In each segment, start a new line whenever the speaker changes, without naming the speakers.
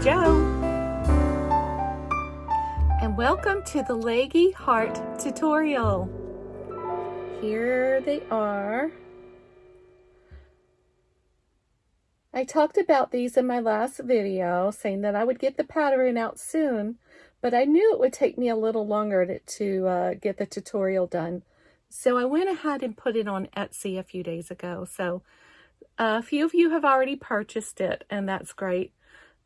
Jo, and welcome to the Leggy Heart tutorial. Here they are. I talked about these in my last video, saying that I would get the pattern out soon, but I knew it would take me a little longer to get the tutorial done. So I went ahead and put it on Etsy a few days ago. So a few of you have already purchased it, and that's great.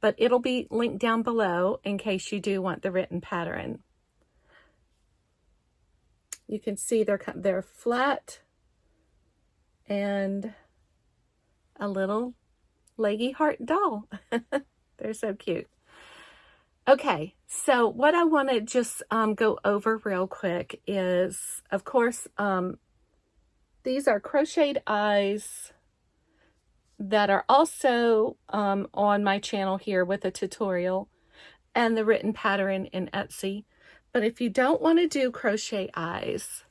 But it'll be linked down below in case you do want the written pattern. You can see they're flat and a little leggy heart doll. They're so cute. Okay, so what I want to just go over real quick is, of course, these are crocheted eyes that are also on my channel here with a tutorial and the written pattern in Etsy. But if you don't want to do crochet eyes,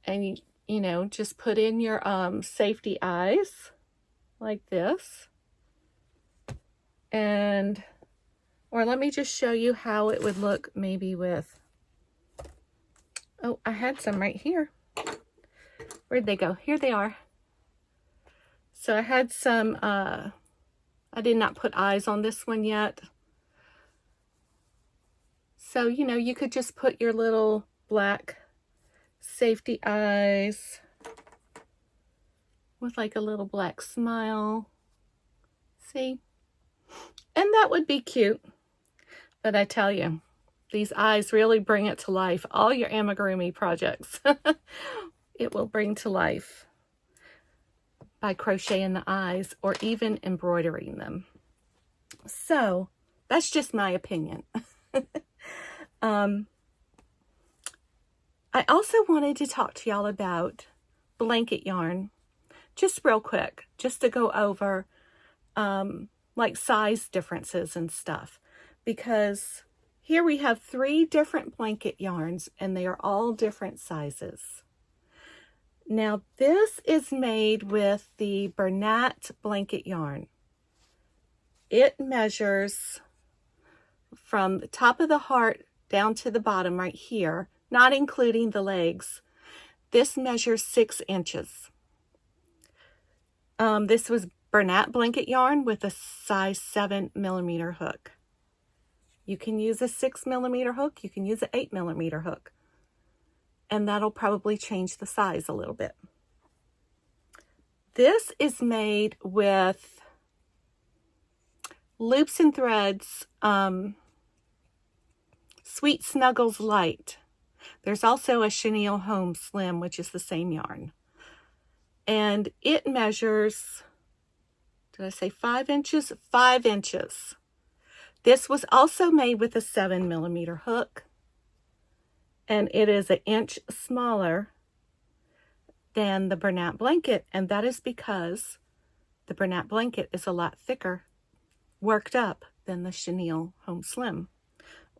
and you know, just put in your safety eyes like this, and or let me just show you how it would look maybe with, oh, I had some right here. Where'd they go? Here they are. So I had some, I did not put eyes on this one yet. So, you know, you could just put your little black safety eyes with like a little black smile. See? And that would be cute. But I tell you, these eyes really bring it to life. All your amigurumi projects, it will bring to life by crocheting the eyes or even embroidering them. So that's just my opinion. I also wanted to talk to y'all about blanket yarn, just real quick, just to go over like size differences and stuff, because here we have 3 different blanket yarns and they are all different sizes. Now, this is made with the Bernat blanket yarn. It measures from the top of the heart down to the bottom right here, not including the legs. This measures 6 inches. This was Bernat blanket yarn with a size 7mm hook. You can use a 6mm hook, you can use an 8mm hook. And that'll probably change the size a little bit. This is made with Loops and Threads Sweet Snuggles Light. There's also a Chenille Home Slim, which is the same yarn. And it measures, did I say 5 inches? 5 inches. This was also made with a 7mm hook. And it is an inch smaller than the Bernat blanket. And that is because the Bernat blanket is a lot thicker, worked up, than the Chenille Home Slim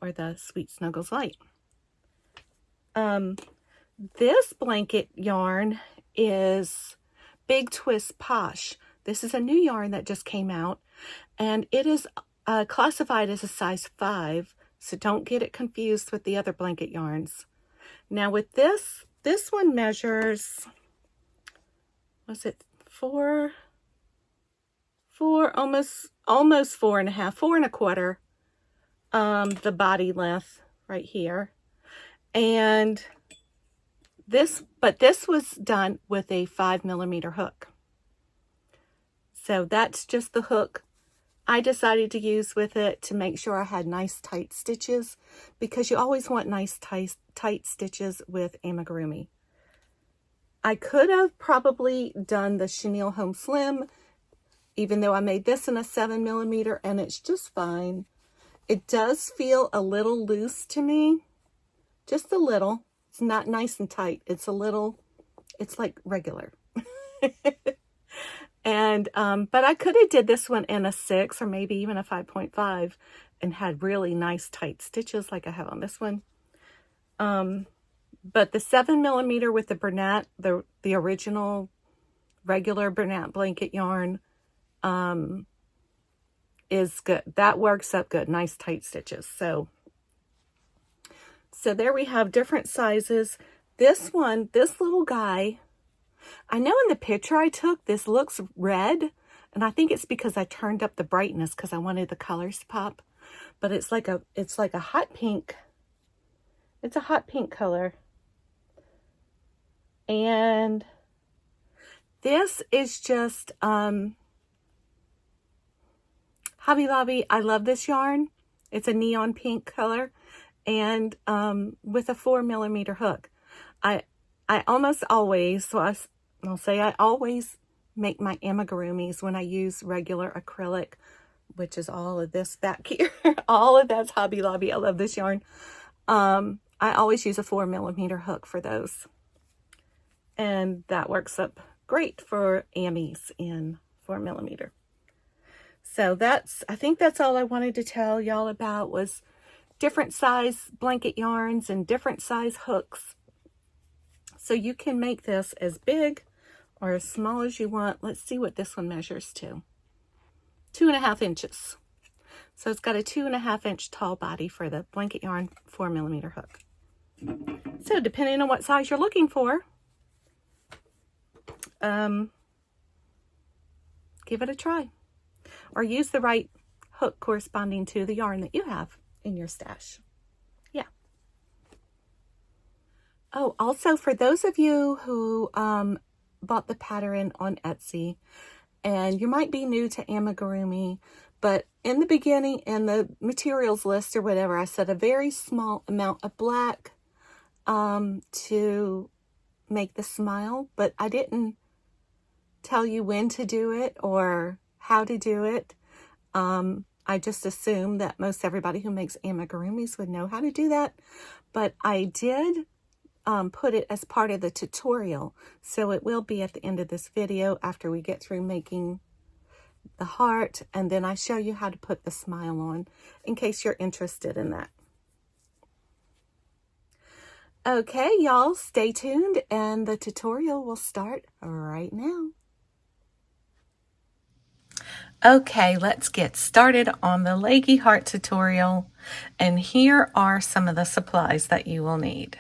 or the Sweet Snuggles Light. This blanket yarn is Big Twist Posh. This is a new yarn that just came out, and it is classified as a size 5. So don't get it confused with the other blanket yarns. Now with this one measures, was it 4, almost 4.5, 4.25, the body length right here. And this was done with a 5mm hook. So that's just the hook I decided to use with it to make sure I had nice tight stitches, because you always want nice tight stitches with amigurumi. I could have probably done the Chenille Home Slim, even though I made this in a 7mm, and it's just fine. It does feel a little loose to me, just a little. It's not nice and tight. It's a little, it's like regular. And, but I could have did this one in a 6 or maybe even a 5.5 and had really nice tight stitches like I have on this one. But the 7mm with the Bernat, the original regular Bernat blanket yarn, is good. That works up good. Nice tight stitches. So there we have different sizes. This one, this little guy, I know in the picture I took, this looks red, and I think it's because I turned up the brightness because I wanted the colors to pop. But it's like a hot pink. It's a hot pink color. And this is just Hobby Lobby. I love this yarn. It's a neon pink color, and with a 4mm hook. I almost always, I'll say I always make my amigurumis when I use regular acrylic, which is all of this back here. All of that's Hobby Lobby. I love this yarn. I always use a 4mm hook for those. And that works up great for amis in 4mm. So I think that's all I wanted to tell y'all about, was different size blanket yarns and different size hooks. So you can make this as big or as small as you want. Let's see what this one measures to. 2.5 inches. So it's got a 2.5 inch tall body for the blanket yarn 4mm hook. So depending on what size you're looking for, give it a try, or use the right hook corresponding to the yarn that you have in your stash. Yeah. Oh, also for those of you who bought the pattern on Etsy, and you might be new to amigurumi, but in the beginning, in the materials list or whatever, I said a very small amount of black to make the smile, but I didn't tell you when to do it or how to do it. I just assumed that most everybody who makes amigurumis would know how to do that, but I did put it as part of the tutorial, so it will be at the end of this video after we get through making the heart, and then I show you how to put the smile on in case you're interested in that. Okay, y'all, stay tuned, and the tutorial will start right now. Okay, let's get started on the Leggy heart tutorial, and here are some of the supplies that you will need.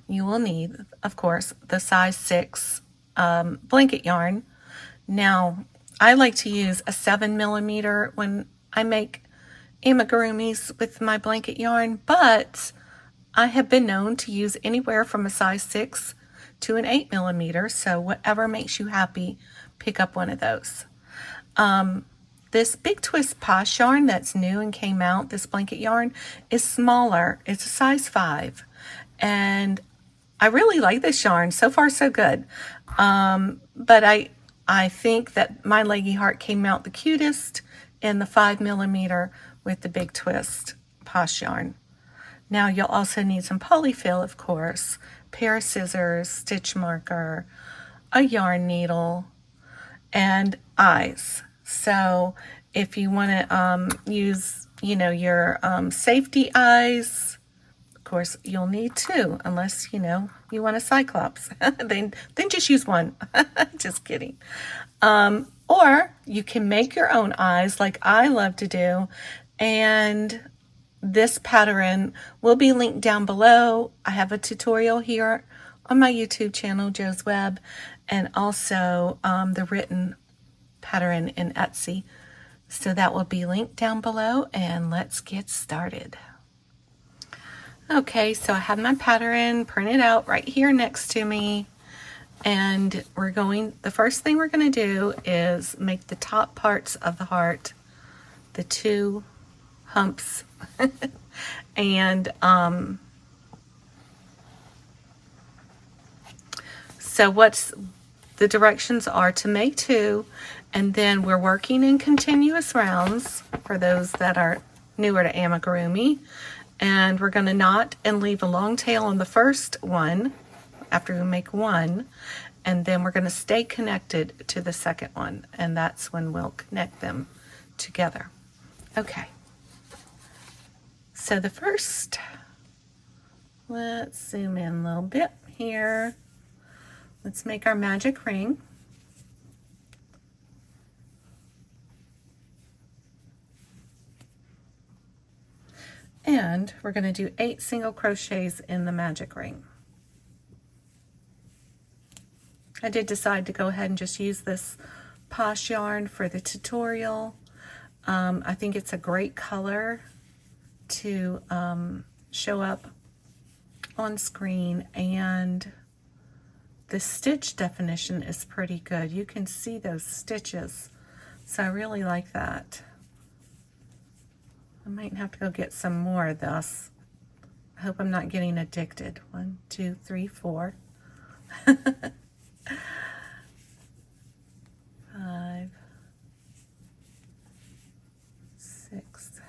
You will need, of course, the size 6 blanket yarn. Now, I like to use a 7mm when I make amigurumis with my blanket yarn, but I have been known to use anywhere from a size 6 to an 8mm, so whatever makes you happy, pick up one of those. This Big Twist Posh yarn that's new and came out, this blanket yarn, is smaller. It's a size 5, and I really like this yarn. So far, so good. But I think that my Leggy heart came out the cutest in the 5mm with the Big Twist Posh yarn. Now you'll also need some polyfill, of course, pair of scissors, stitch marker, a yarn needle, and eyes. So if you want to use, your safety eyes, of course you'll need 2, unless you want a cyclops. then just use 1. Just kidding. Or you can make your own eyes, like I love to do, and this pattern will be linked down below. I have a tutorial here on my YouTube channel, Jo's Web, and also the written pattern in Etsy. So that will be linked down below, and let's get started. Okay, so I have my pattern printed out right here next to me, and the first thing we're going to do is make the top parts of the heart, the 2 humps. And so what's the directions are to make 2, and then we're working in continuous rounds for those that are newer to amigurumi, and we're going to knot and leave a long tail on the first one after we make 1, and then we're going to stay connected to the second one, and that's when we'll connect them together. Okay. So the first, let's zoom in a little bit here. Let's make our magic ring. And we're going to do 8 single crochets in the magic ring. I did decide to go ahead and just use this Posh yarn for the tutorial. I think it's a great color to show up on screen, and the stitch definition is pretty good. You can see those stitches, so I really like that. I might have to go get some more of this. I hope I'm not getting addicted. 1, 2, 3, 4. 5, 6.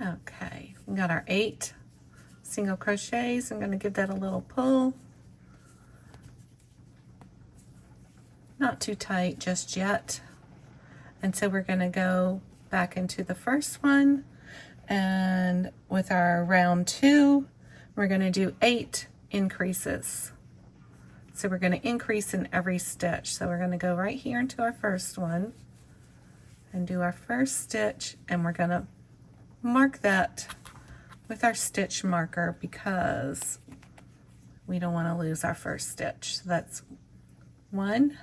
Okay, we got our 8 single crochets. I'm going to give that a little pull. Not too tight just yet. And so we're going to go back into the first one, and with our round 2, we're going to do 8 increases. So we're going to increase in every stitch. So we're going to go right here into our first one and do our first stitch, and we're going to mark that with our stitch marker because we don't want to lose our first stitch. So that's 1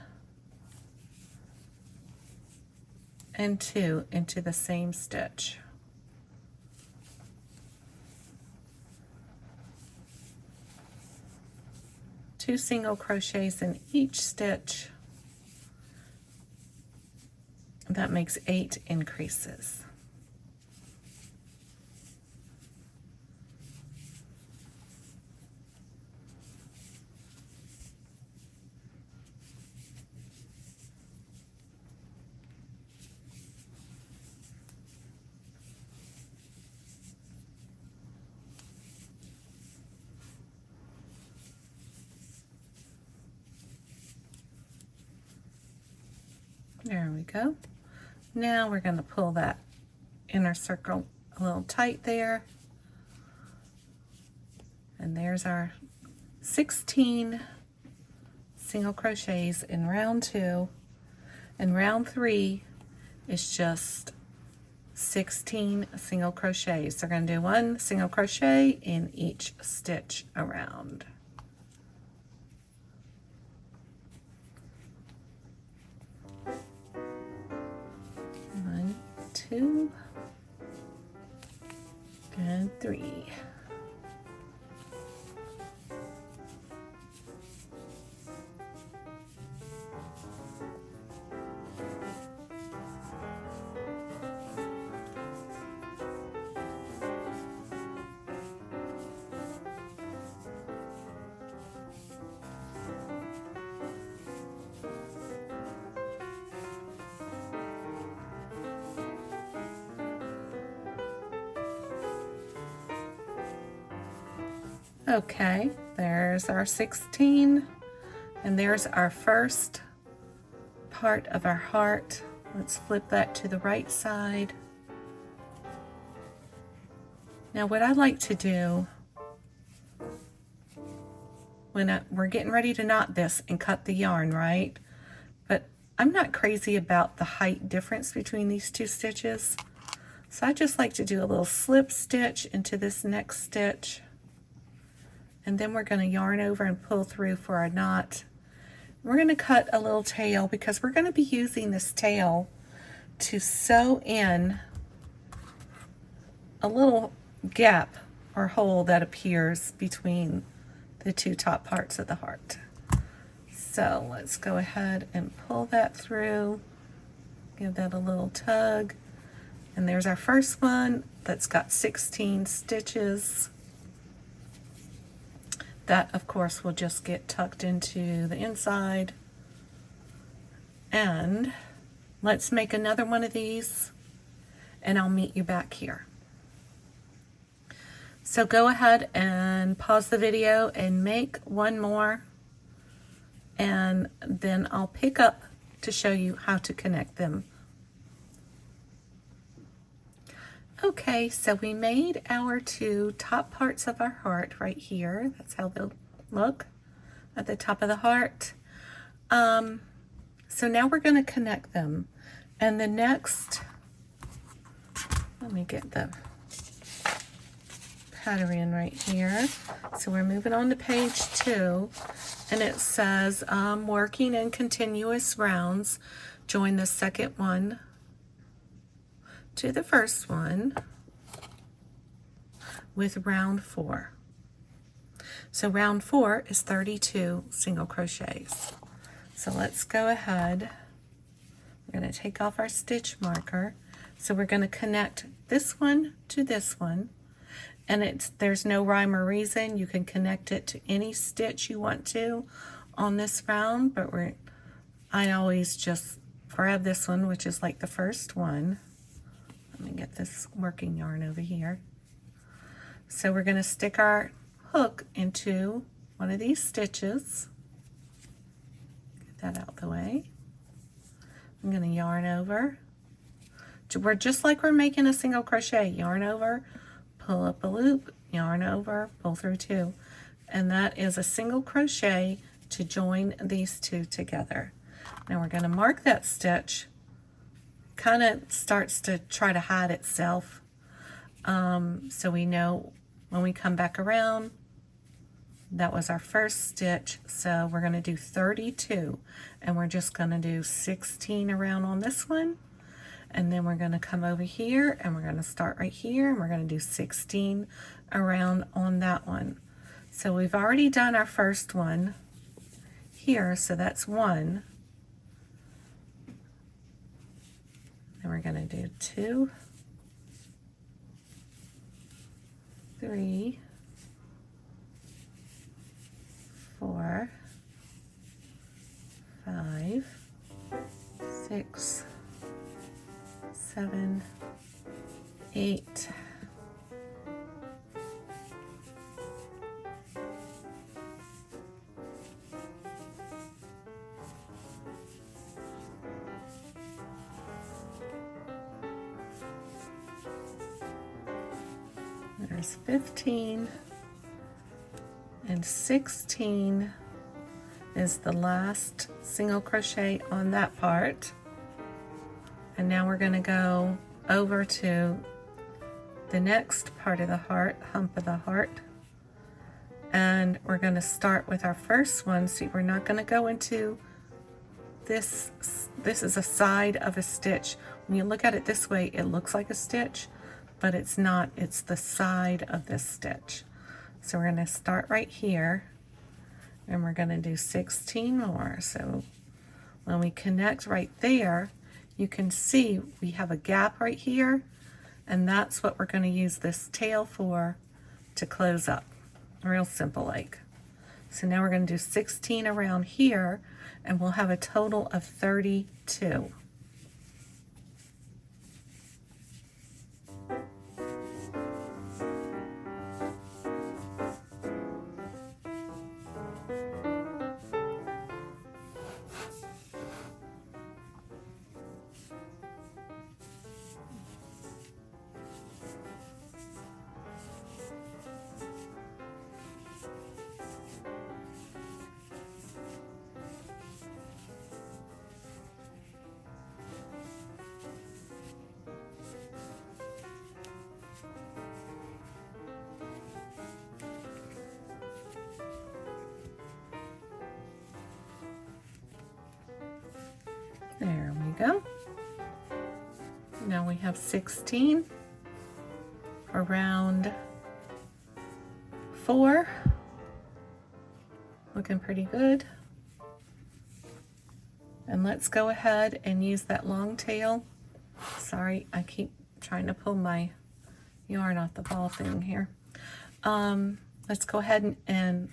and 2 into the same stitch. Two single crochets in each stitch. That makes 8 increases. There we go. Now we're going to pull that inner circle a little tight there. And there's our 16 single crochets in round 2. And round 3 is just 16 single crochets. So we're going to do 1 single crochet in each stitch around. 2 and 3. Okay, there's our 16, and there's our first part of our heart. Let's flip that to the right side. Now what I like to do when we're getting ready to knot this and cut the yarn, right? But I'm not crazy about the height difference between these 2 stitches. So I just like to do a little slip stitch into this next stitch. And then we're going to yarn over and pull through for our knot. We're going to cut a little tail because we're going to be using this tail to sew in a little gap or hole that appears between the 2 top parts of the heart. So let's go ahead and pull that through, give that a little tug, and there's our first one that's got 16 stitches. That, of course, will just get tucked into the inside. And let's make another one of these, and I'll meet you back here. So go ahead and pause the video and make one more, and then I'll pick up to show you how to connect them. Okay, so we made our 2 top parts of our heart right here. That's how they'll look at the top of the heart. So now we're going to connect them. And the next, let me get the pattern right here. So we're moving on to page 2, and it says working in continuous rounds, join the second one to the first one with round 4. So round 4 is 32 single crochets. So let's go ahead. We're going to take off our stitch marker. So we're going to connect this one to this one. And there's no rhyme or reason. You can connect it to any stitch you want to on this round, but I always just grab this one, which is like the first one. Let me get this working yarn over here. So we're going to stick our hook into one of these stitches. Get that out the way. I'm going to yarn over. We're just like we're making a single crochet. Yarn over, pull up a loop, yarn over, pull through 2. And that is a single crochet to join these 2 together. Now we're going to mark that stitch. Kind of starts to try to hide itself. So we know when we come back around, that was our first stitch. So we're going to do 32, and we're just going to do 16 around on this one. And then we're going to come over here, and we're going to start right here, and we're going to do 16 around on that one. So we've already done our first one here, so that's 1. Then we're going to do 2, 3, 4, 5, 6, 7, 8. There's 15, and 16 is the last single crochet on that part. And now we're going to go over to the next part of the heart, hump of the heart. And we're going to start with our first one. See, we're not going to go into this. This is a side of a stitch. When you look at it this way, it looks like a stitch, but it's not. It's the side of this stitch. So we're going to start right here, and we're going to do 16 more. So when we connect right there, you can see we have a gap right here, and that's what we're going to use this tail for, to close up. Real simple like. So now we're going to do 16 around here, and we'll have a total of 32. There we go. Now we have 16 for round 4. Looking pretty good. And let's go ahead and use that long tail. Sorry, I keep trying to pull my yarn off the ball thing here. Let's go ahead and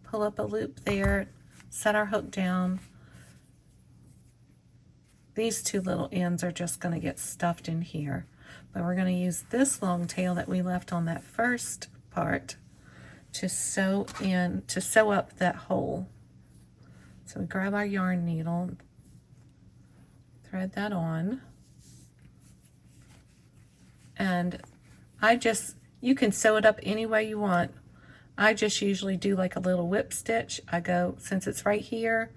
pull up a loop there, set our hook down. These 2 little ends are just going to get stuffed in here, but we're going to use this long tail that we left on that first part to sew up that hole. So we grab our yarn needle, thread that on, and you can sew it up any way you want. I just usually do like a little whip stitch. Since it's right here,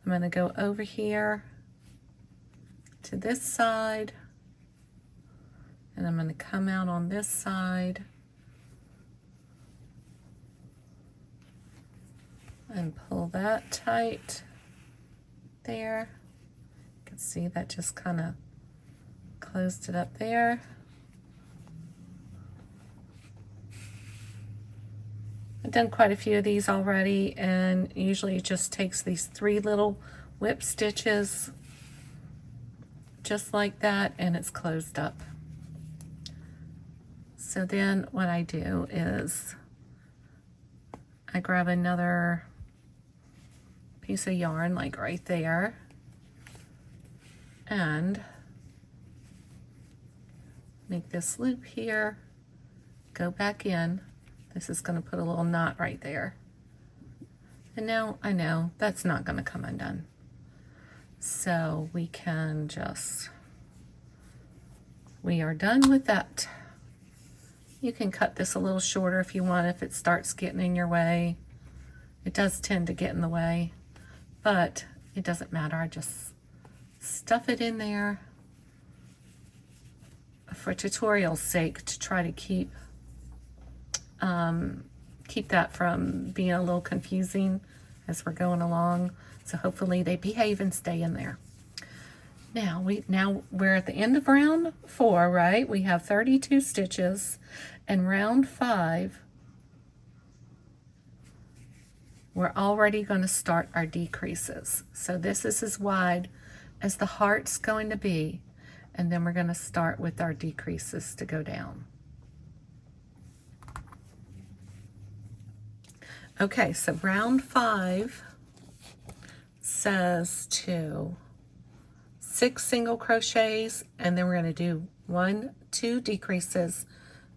I'm going to go over here to this side, and I'm going to come out on this side and pull that tight there. You can see that just kind of closed it up there. I've done quite a few of these already, and usually it just takes these 3 little whip stitches just like that, and it's closed up. So then what I do is I grab another piece of yarn like right there, and make this loop here, go back in. This is going to put a little knot right there. And now I know that's not going to come undone. So we can just, we are done with that. You can cut this a little shorter if you want, if it starts getting in your way. It does tend to get in the way, but it doesn't matter. I just stuff it in there for tutorial's sake, to try to keep that from being a little confusing as we're going along. So hopefully they behave and stay in there. Now we're at the end of round 4, right? We have 32 stitches, and round 5 we're already going to start our decreases. So this is as wide as the heart's going to be, and then we're going to start with our decreases to go down. Okay, so round 5 says to 6 single crochets, and then we're going to do 1, 2 decreases,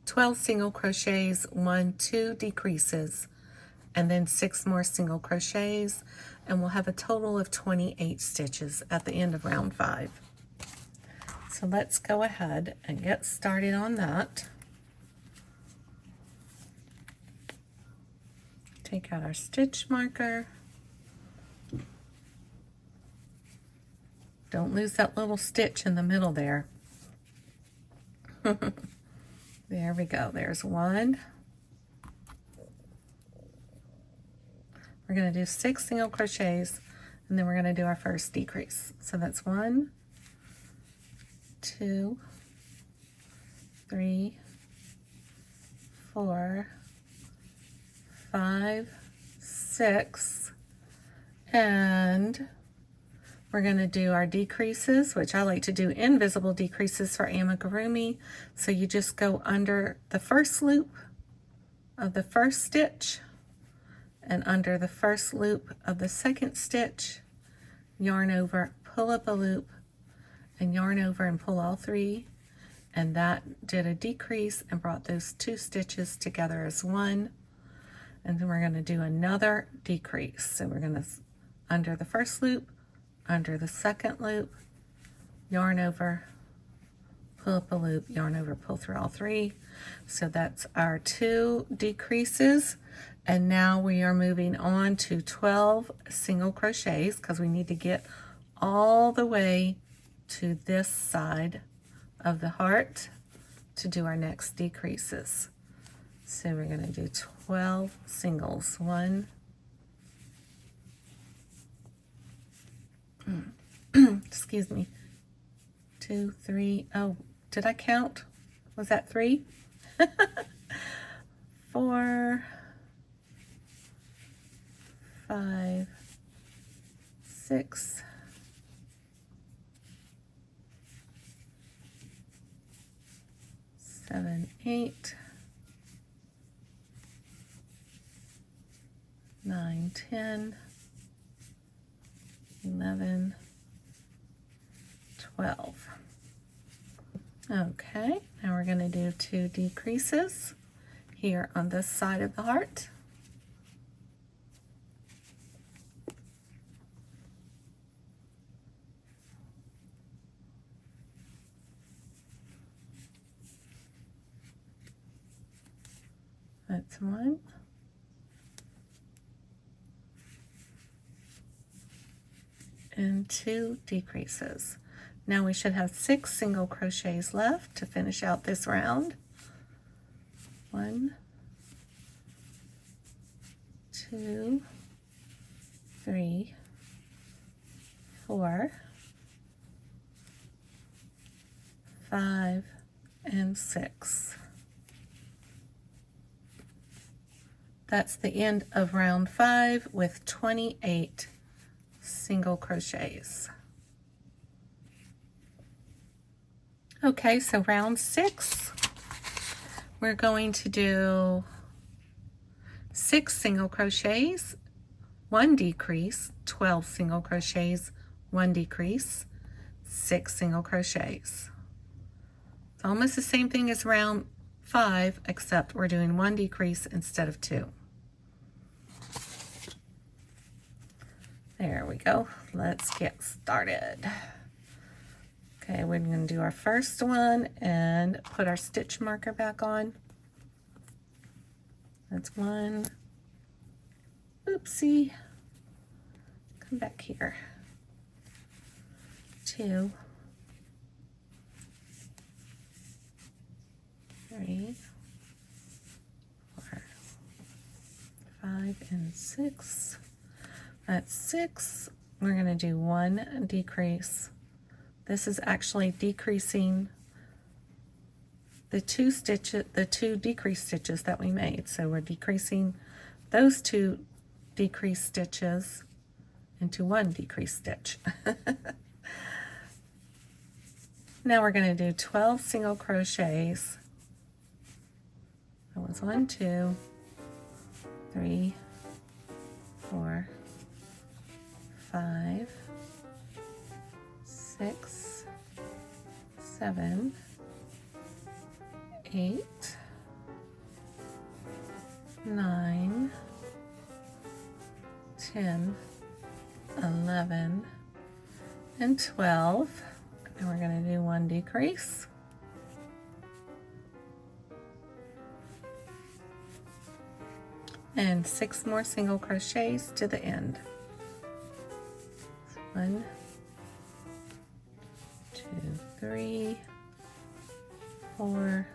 12 single crochets, 1, 2 decreases, and then 6 more single crochets, and we'll have a total of 28 stitches at the end of round 5. So let's go ahead and get started on that. Take out our stitch marker. Don't lose that little stitch in the middle there. There we go. There's 1. We're going to do 6 single crochets, and then we're going to do our first decrease. So that's 1, 2, 3, 4, 5, 6, and we're going to do our decreases, which I like to do invisible decreases for amigurumi. So you just go under the first loop of the first stitch and under the first loop of the second stitch, yarn over, pull up a loop, and yarn over and pull all 3, and that did a decrease and brought those 2 stitches together as 1. And then we're going to do another decrease. So we're going to under the first loop, under the second loop, yarn over, pull up a loop, yarn over, pull through all 3. So that's our 2 decreases. And now we are moving on to 12 single crochets, because we need to get all the way to this side of the heart to do our next decreases. So we're going to do 12 singles. 1, excuse me, 2, 3, oh, did I count? Was that 3? 4, 5, 6, 7, 8, 9, 10, 11, 12. Okay, now we're going to do 2 decreases here on this side of the heart. That's 1. And 2 decreases. Now we should have 6 single crochets left to finish out this round. 1, 2, 3, 4, 5, and 6. That's the end of round 5 with 28 single crochets. Okay, so round 6, we're going to do 6 single crochets, 1 decrease, 12 single crochets, 1 decrease, 6 single crochets. It's almost the same thing as round 5, except we're doing 1 decrease instead of 2. There we go. Let's get started. Okay, we're going to do our first one and put our stitch marker back on. That's 1. Oopsie. Come back here. 2. 3, 4, 5, and 6. That's 6. We're going to do 1 decrease. This is actually decreasing the 2 decrease stitches that we made. So we're decreasing those 2 decrease stitches into 1 decrease stitch. Now we're going to do 12 single crochets. That was 1, 2, 3, 4, 5, 6, 7, 8, 9, 10, 11, and 12. And we're going to do 1 decrease. And 6 more single crochets to the end. 1, 2, 3, 4,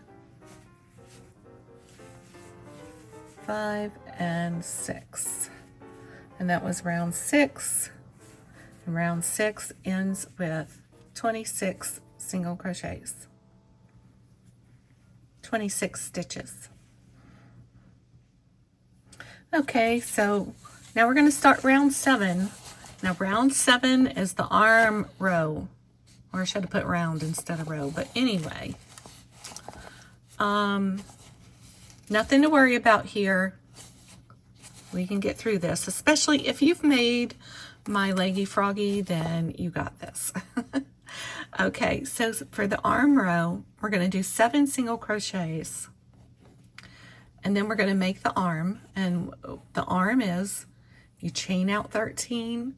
5, and 6. And that was round 6. And round 6 ends with 26 single crochets. 26 stitches. Okay, so now we're going to start round 7. Now round 7 is the arm row, or I should have put round instead of row, but anyway, nothing to worry about here. We can get through this, especially if you've made my Leggy Froggy, then you got this. Okay, so for the arm row, we're going to do 7 single crochets, and then we're going to make the arm. And the arm is, you chain out 13,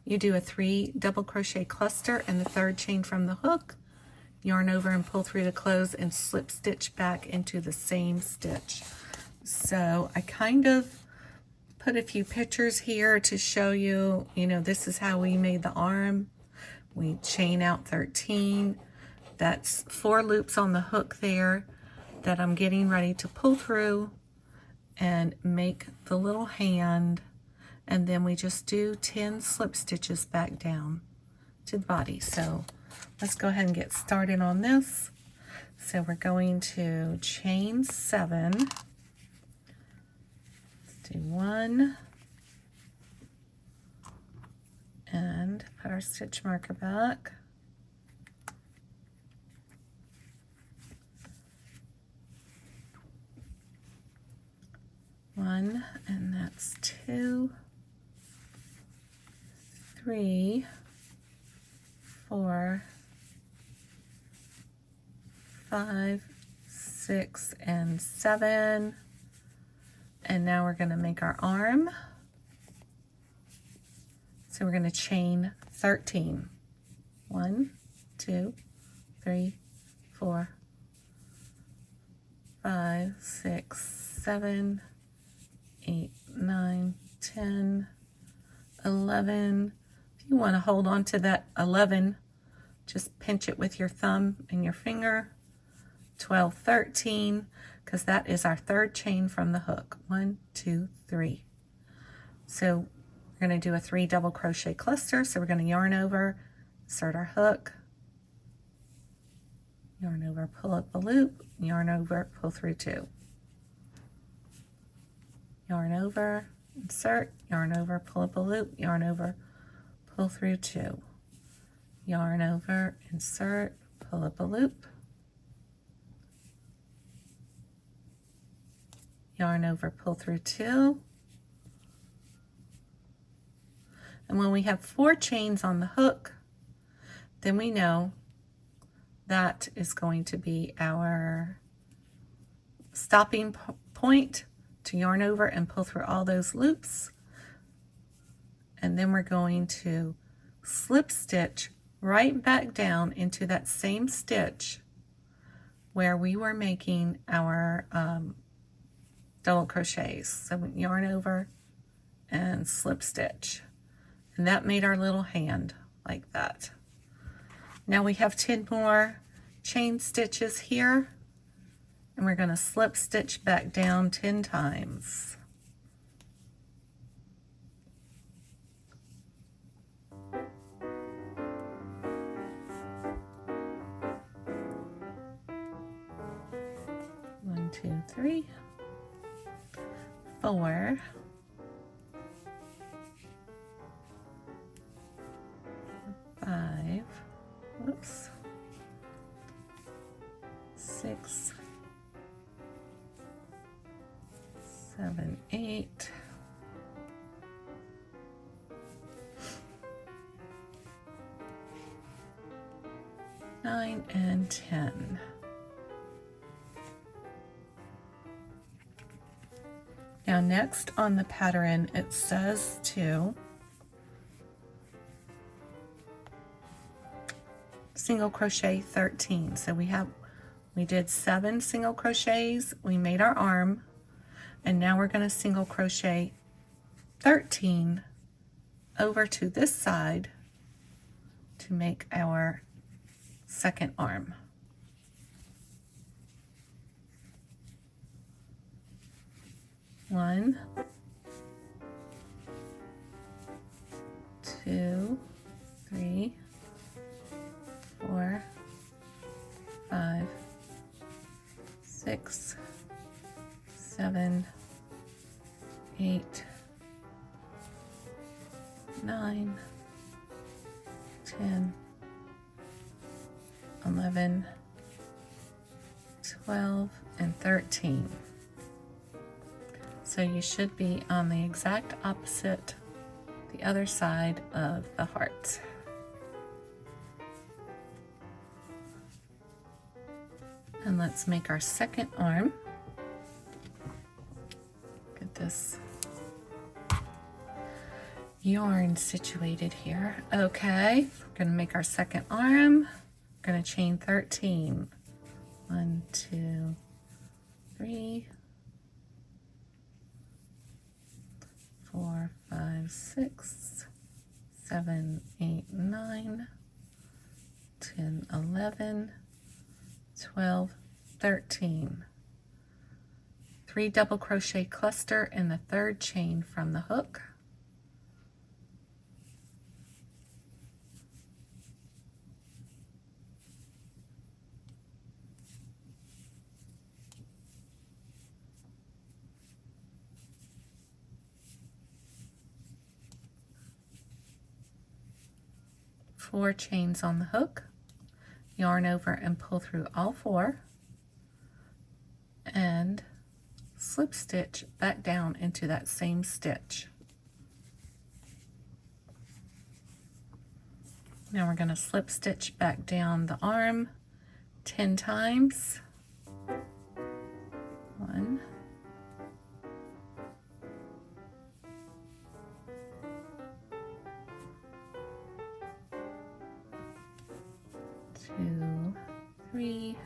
you do a 3 double crochet cluster and the 3rd chain from the hook, yarn over and pull through to close and slip stitch back into the same stitch. So I kind of put a few pictures here to show you, this is how we made the arm. We chain out 13. That's 4 loops on the hook there that I'm getting ready to pull through and make the little hand. And then we just do 10 slip stitches back down to the body. So let's go ahead and get started on this. So we're going to chain 7. Let's do 1 and put our stitch marker back. One, and that's 2, 3, 4, 5, 6, and 7. And now we're going to make our arm. So we're going to chain 13. 1, 2, 3, 4, 5, 6, 7, 8, 9, 10, 11. If you want to hold on to that 11 just pinch it with your thumb and your finger. 12, 13, because that is our third chain from the hook. 1, 2, 3. So we're going to do a 3 double crochet cluster. So we're going to yarn over, insert our hook, yarn over, pull up a loop, yarn over, pull through 2. Yarn over, insert, yarn over, pull up a loop, yarn over, pull through 2. Yarn over, insert, pull up a loop, yarn over, pull through 2. And when we have 4 chains on the hook, then we know that is going to be our stopping point to yarn over and pull through all those loops. And then we're going to slip stitch right back down into that same stitch where we were making our double crochets. So we yarn over and slip stitch. And that made our little hand like that. Now we have 10 more chain stitches here, and we're going to slip stitch back down 10 times. One, 2, 3, 4, 5, whoops, 6, 7, 8, 9, and 10. Now next on the pattern it says to single crochet 13. So we did 7 single crochets, we made our arm, and now we're going to single crochet 13 over to this side to make our second arm. One, 2, 3, 4, 5, 6, 7, 8, 9, 10, 11, 12, and 13. So you should be on the exact opposite, the other side of the heart. And let's make our second arm. Get this yarn situated here. Okay, we're gonna make our second arm. We're gonna chain 13. 1, 2, 3, 4, 5, 6, 7, 8, 9, 10, 11, 12, 13. 3 double crochet cluster in the third chain from the hook. Four chains on the hook, yarn over and pull through all 4, and slip stitch back down into that same stitch. Now we're going to slip stitch back down the arm 10 times. 1, 2, 3, 4,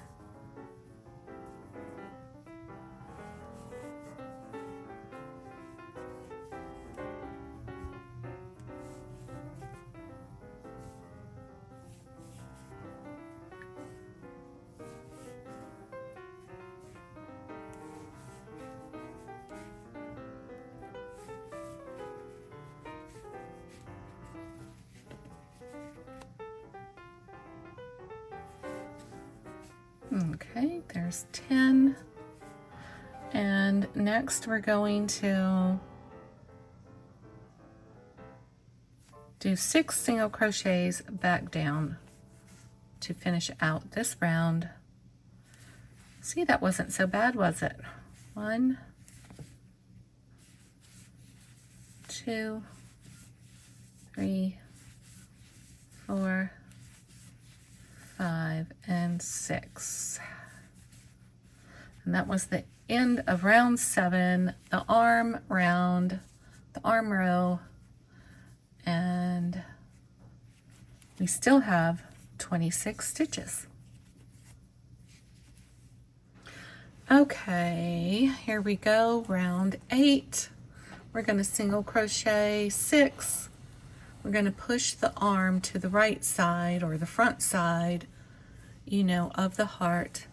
Okay, there's 10. And next we're going to do 6 single crochets back down to finish out this round. See, that wasn't so bad, was it? 1, 2, 3, 4, 5, and 6. And that was the end of round 7, the arm round, the arm row, and we still have 26 stitches. Okay, here we go, round 8. We're going to single crochet 6. We're going to push the arm to the right side or the front side, you know, of the heart,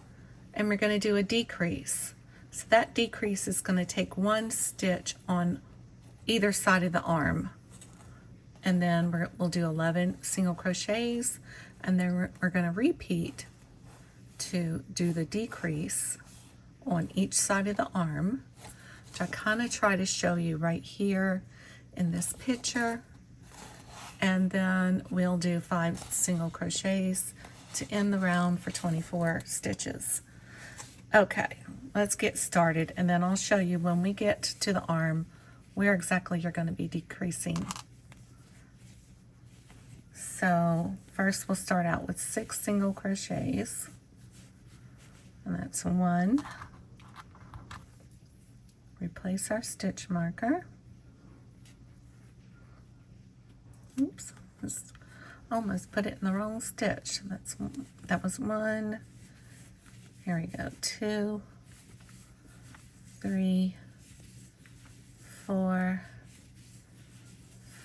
and we're going to do a decrease. So that decrease is going to take 1 stitch on either side of the arm, and then we'll do 11 single crochets, and then we're going to repeat to do the decrease on each side of the arm, which I kind of try to show you right here in this picture. And then we'll do 5 single crochets to end the round for 24 stitches. Okay, let's get started, and then I'll show you when we get to the arm where exactly you're going to be decreasing. So first we'll start out with 6 single crochets, and that's 1. Replace our stitch marker. Oops, almost put it in the wrong stitch. That was 1. Here we go. 2, 3, 4,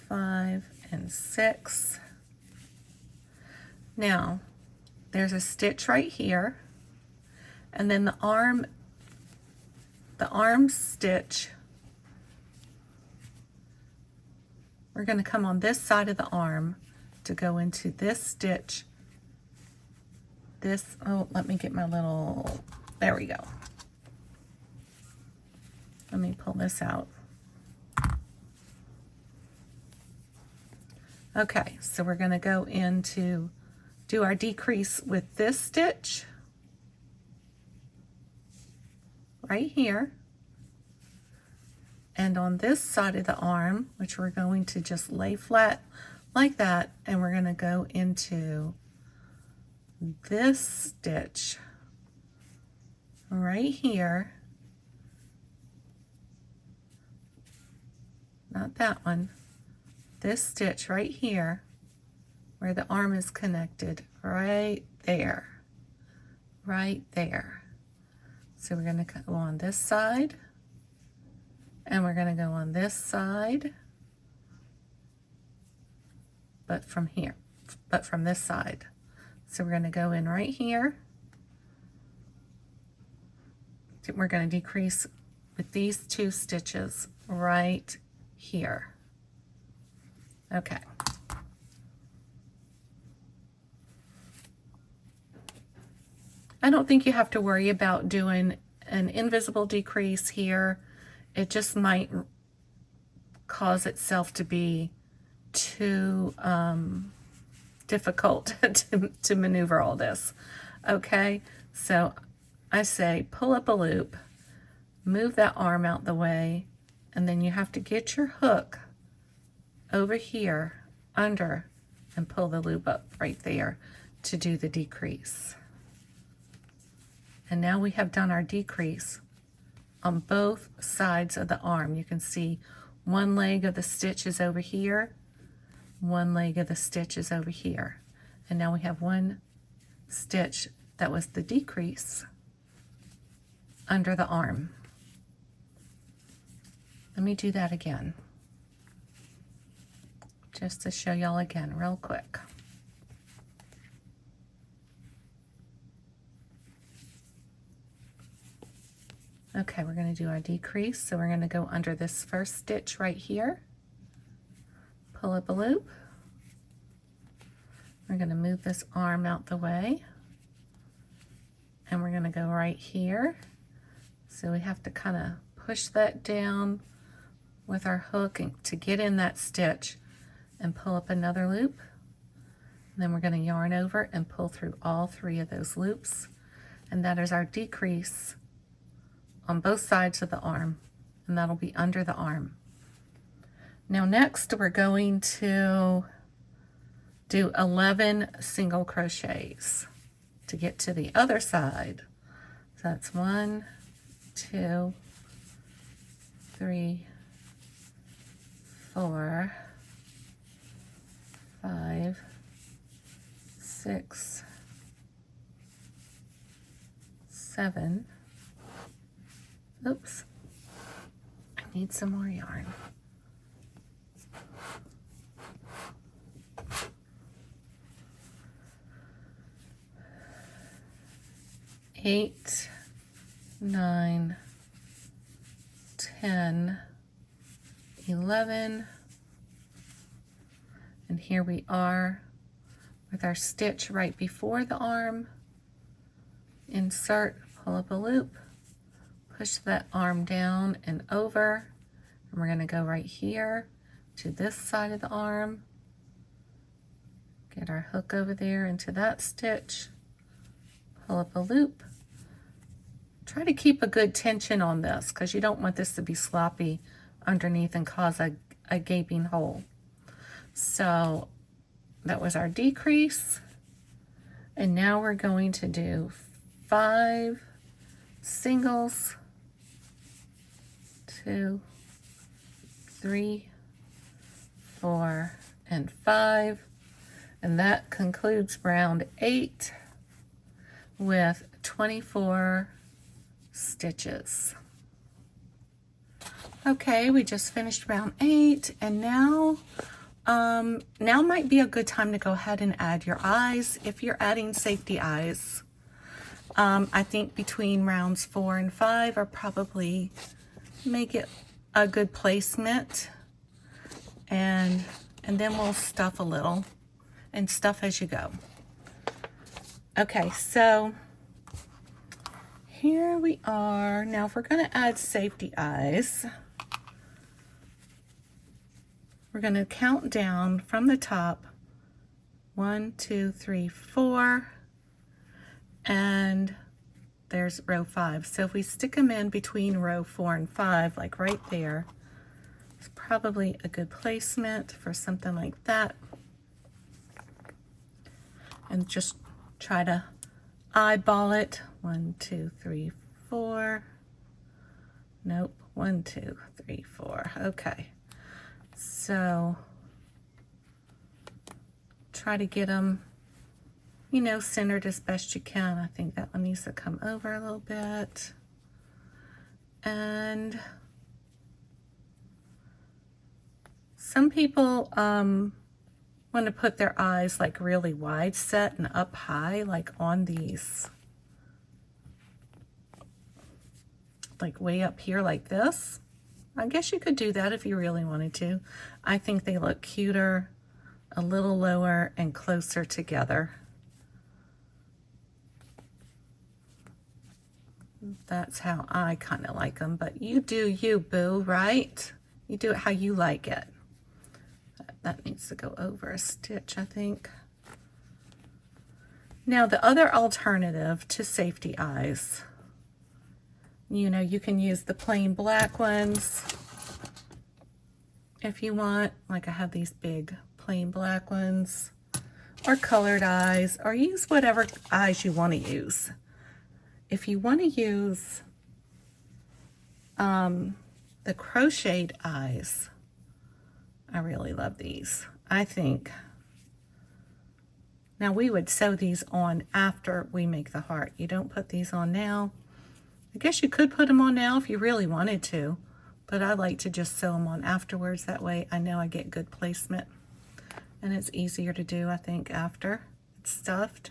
5, and 6. Now, there's a stitch right here, and then the arm stitch, we're going to come on this side of the arm to go into this stitch. Oh, let me get my little, there we go. Let me pull this out. Okay, so we're going to go into do our decrease with this stitch right here, and on this side of the arm, which we're going to just lay flat like that, and we're going to go into this stitch right here, not that one, this stitch right here where the arm is connected, right there, right there. So we're going to go on this side, and we're going to go on this side, but from this side. So we're going to go in right here. We're going to decrease with these 2 stitches right here. Okay. I don't think you have to worry about doing an invisible decrease here. It just might cause itself to be too difficult to maneuver all this. Okay, so I say pull up a loop, move that arm out the way, and then you have to get your hook over here under and pull the loop up right there to do the decrease. And now we have done our decrease on both sides of the arm. You can see one leg of the stitch is over here, one leg of the stitch is over here, and now we have one stitch that was the decrease under the arm. Let me do that again, just to show y'all again real quick. Okay, we're going to do our decrease, so we're going to go under this first stitch right here, pull up a loop. We're going to move this arm out the way, and we're going to go right here. So we have to kind of push that down with our hook and to get in that stitch and pull up another loop. And then we're going to yarn over and pull through all 3 of those loops. And that is our decrease on both sides of the arm, and that'll be under the arm. Now next we're going to do 11 single crochets to get to the other side. So that's 1, 2, 3, 4, 5, 6, 7. Oops, I need some more yarn. 8, 9, 10, 11, and here we are with our stitch right before the arm. Insert, pull up a loop, push that arm down and over, and we're going to go right here to this side of the arm, get our hook over there into that stitch, pull up a loop. Try to keep a good tension on this because you don't want this to be sloppy underneath and cause a gaping hole. So that was our decrease, and now we're going to do 5 singles, 2, 3, 4, and 5, and that concludes round 8 with 24 stitches. Okay, we just finished round 8, and now might be a good time to go ahead and add your eyes if you're adding safety eyes. I think between rounds 4 and 5 are probably make it a good placement, and then we'll stuff a little and stuff as you go. Okay, so here we are. Now if we're going to add safety eyes, we're going to count down from the top. 1, 2, 3, 4, and there's row 5. So if we stick them in between row 4 and 5, like right there, it's probably a good placement for something like that. And just try to eyeball it. 1, 2, 3, 4. Nope. 1, 2, 3, 4. Okay. So try to get them, you know, centered as best you can. I think that one needs to come over a little bit. And some people want to put their eyes like really wide set and up high, like on these, like way up here like this. I guess you could do that if you really wanted to. I think they look cuter, a little lower and closer together. That's how I kind of like them, but you do you, boo, right? You do it how you like it. That needs to go over a stitch, I think. Now the other alternative to safety eyes, you know, you can use the plain black ones if you want. Like I have these big plain black ones, or colored eyes, or use whatever eyes you want to use. If you want to use the crocheted eyes, I really love these. I think, now we would sew these on after we make the heart. You don't put these on now. I guess you could put them on now if you really wanted to, but I like to just sew them on afterwards. That way I know I get good placement, and it's easier to do, I think, after it's stuffed.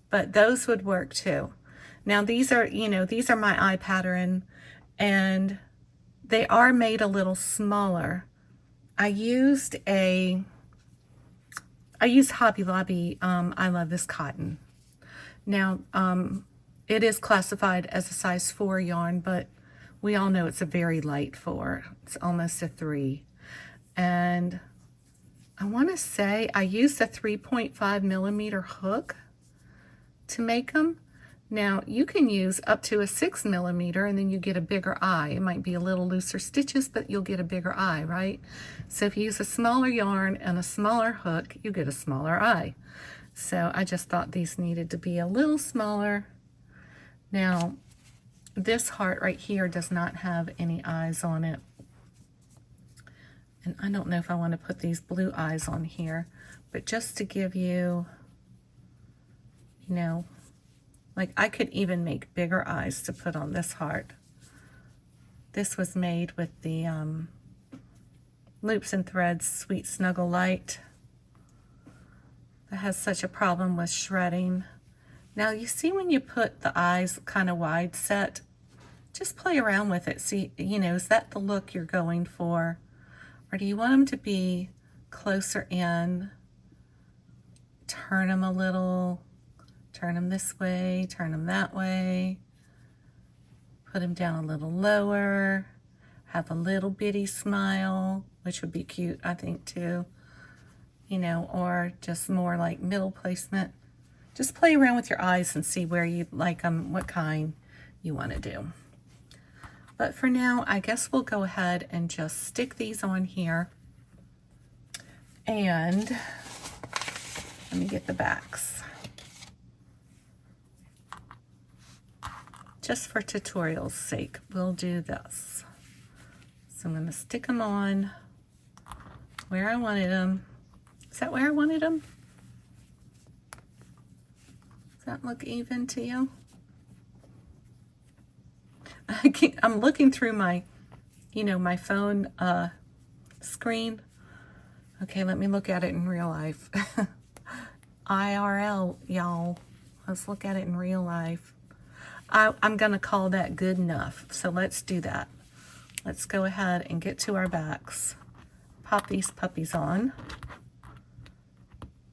But those would work too. Now these are, you know, these are my eye pattern, and they are made a little smaller. I used Hobby Lobby, I Love This Cotton. Now, it is classified as a size 4 yarn, but we all know it's a very light 4. It's almost a 3. And I want to say I used a 3.5 millimeter hook to make them. Now, you can use up to a 6 millimeter and then you get a bigger eye. It might be a little looser stitches, but you'll get a bigger eye, right? So if you use a smaller yarn and a smaller hook, you get a smaller eye. So I just thought these needed to be a little smaller. Now, this heart right here does not have any eyes on it. And I don't know if I want to put these blue eyes on here, but just to give you, you know, like I could even make bigger eyes to put on this heart. This was made with the Loops and Threads Sweet Snuggle Light. That has such a problem with shredding. Now you see when you put the eyes kind of wide set, just play around with it. See, you know, is that the look you're going for? Or do you want them to be closer in? Turn them a little, turn them this way, turn them that way. Put them down a little lower. Have a little bitty smile, which would be cute, I think, too. You know, or just more like middle placement. Just play around with your eyes and see where you like them, what kind you want to do. But for now, I guess we'll go ahead and just stick these on here. And let me get the backs. Just for tutorial's sake, we'll do this. So I'm going to stick them on where I wanted them. Is that where I wanted them? Does that look even to you? I'm looking through my, you know, my phone screen. Okay, let me look at it in real life. IRL, y'all. Let's look at it in real life. I'm going to call that good enough. So let's do that. Let's go ahead and get to our backs. Pop these puppies on.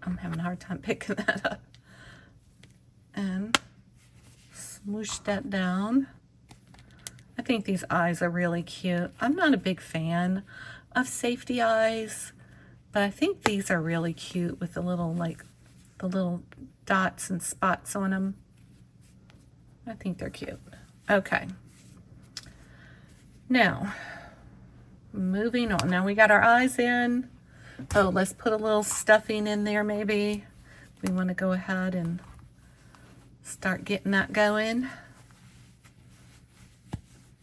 I'm having a hard time picking that up. And smoosh that down. I think these eyes are really cute. I'm not a big fan of safety eyes, but I think these are really cute with the little, like, the little dots and spots on them. I think they're cute. Okay. Now, moving on. Now we got our eyes in. Oh, let's put a little stuffing in there maybe. We want to go ahead and start getting that going.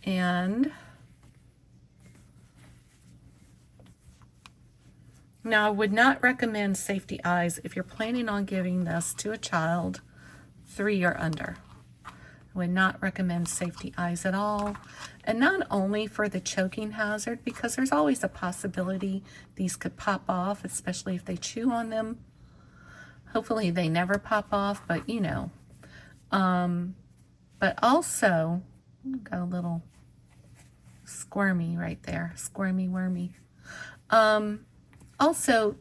And now I would not recommend safety eyes if you're planning on giving this to a child 3 or under. I would not recommend safety eyes at all. And not only for the choking hazard, because there's always a possibility these could pop off, especially if they chew on them. Hopefully they never pop off, but you know. But also, got a little squirmy right there, squirmy wormy. Also,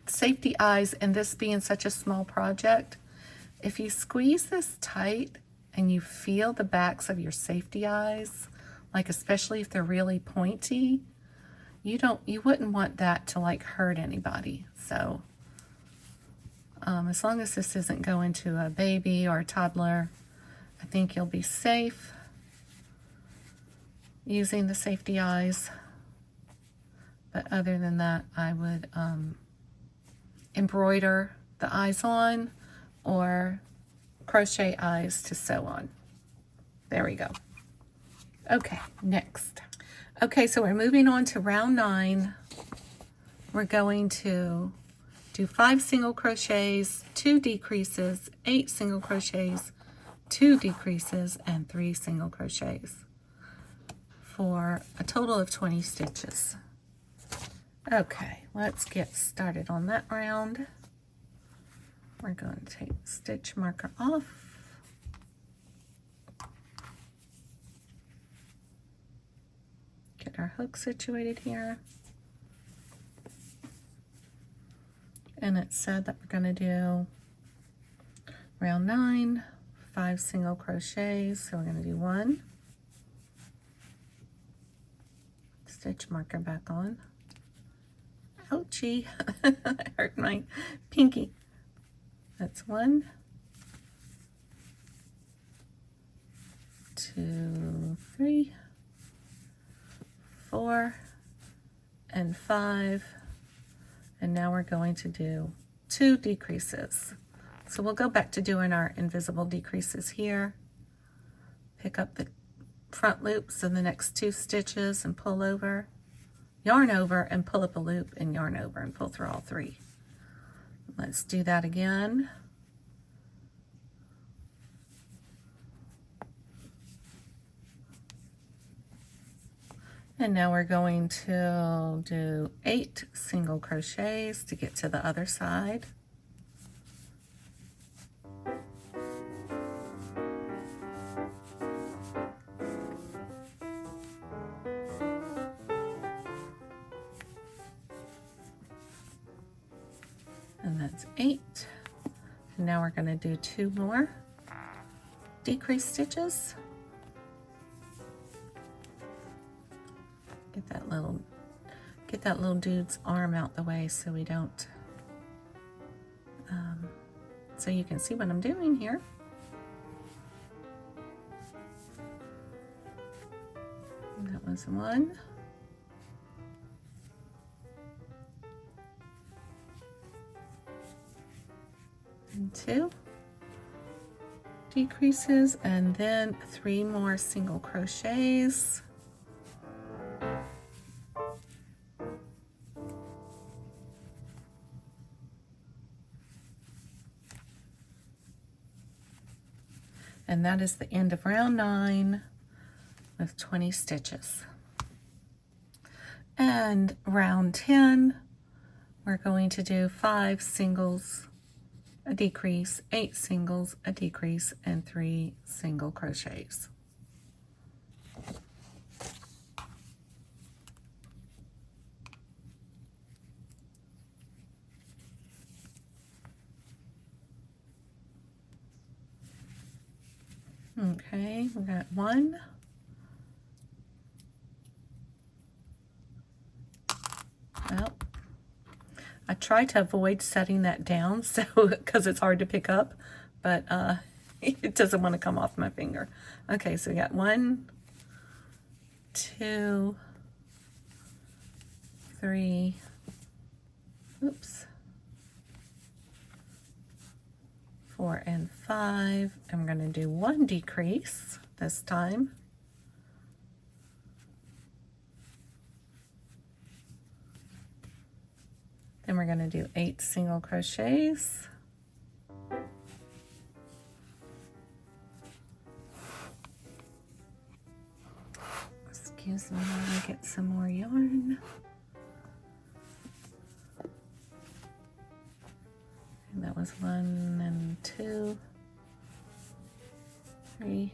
safety eyes, and this being such a small project, if you squeeze this tight and you feel the backs of your safety eyes, like especially if they're really pointy, you wouldn't want that to like hurt anybody. So as long as this isn't going to a baby or a toddler, I think you'll be safe using the safety eyes. But other than that, I would embroider the eyes on or crochet eyes to sew on. There we go. Okay, next. Okay, so we're moving on to round 9. We're going to do 5 single crochets, 2 decreases, 8 single crochets, 2 decreases, and 3 single crochets for a total of 20 stitches. Okay, let's get started on that round. We're going to take the stitch marker off. Get our hook situated here. And it said that we're going to do round 9, 5 single crochets. So we're going to do 1, stitch marker back on. Ouchie, I hurt my pinky. That's 1, 2, 3, 4, and 5. And now we're going to do 2 decreases. So we'll go back to doing our invisible decreases here. Pick up the front loops in the next 2 stitches and pull over, yarn over and pull up a loop and yarn over and pull through all 3. Let's do that again. And now we're going to do 8 single crochets to get to the other side. And that's 8. And now we're going to do 2 more decrease stitches. Get that little dude's arm out the way so we don't, so you can see what I'm doing here. And that was 1. And 2 decreases, and then 3 more single crochets. And that is the end of round 9 with 20 stitches. And round 10, we're going to do 5 singles, a decrease, 8 singles, a decrease, and 3 single crochets. Okay, we got 1. Well, I try to avoid setting that down so because it's hard to pick up, but it doesn't want to come off my finger. Okay, so we got 1, 2, 3, oops, 4 and 5, and we're going to do 1 decrease this time. Then we're going to do 8 single crochets. Excuse me while I get some more yarn. And that was 1 and 2, 3,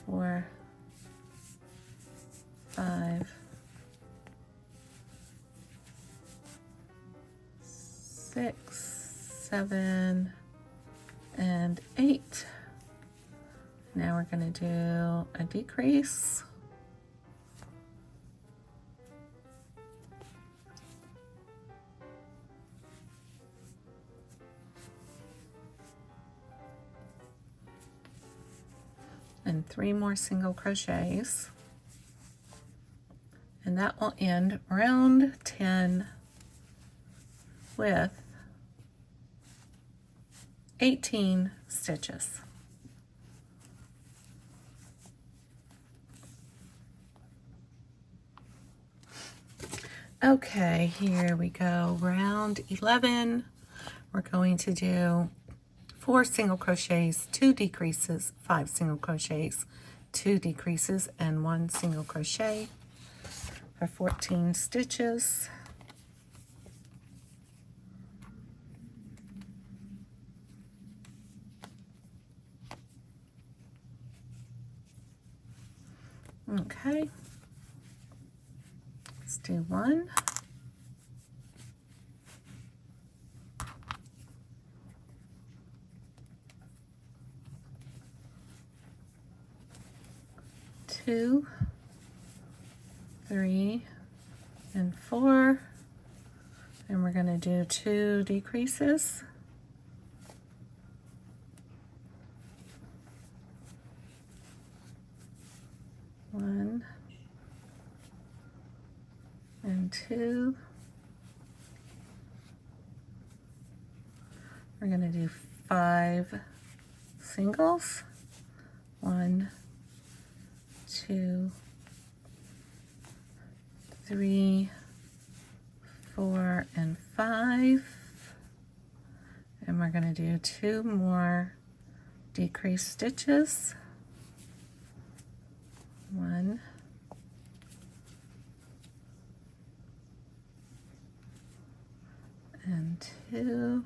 4, 5, 6, 7, and 8. Now we're going to do a decrease. And 3 more single crochets. And that will end round 10 with 18 stitches. Okay, here we go. Round 11. We're going to do 4 single crochets, 2 decreases, 5 single crochets, 2 decreases, and 1 single crochet for 14 stitches. Okay, let's do 1. 2, 3, and 4, and we're going to do 2 decreases. One and 2. We're going to do 5 singles. 1, 2, 3, 4, and 5. And we're going to do 2 more decrease stitches. 1 and 2.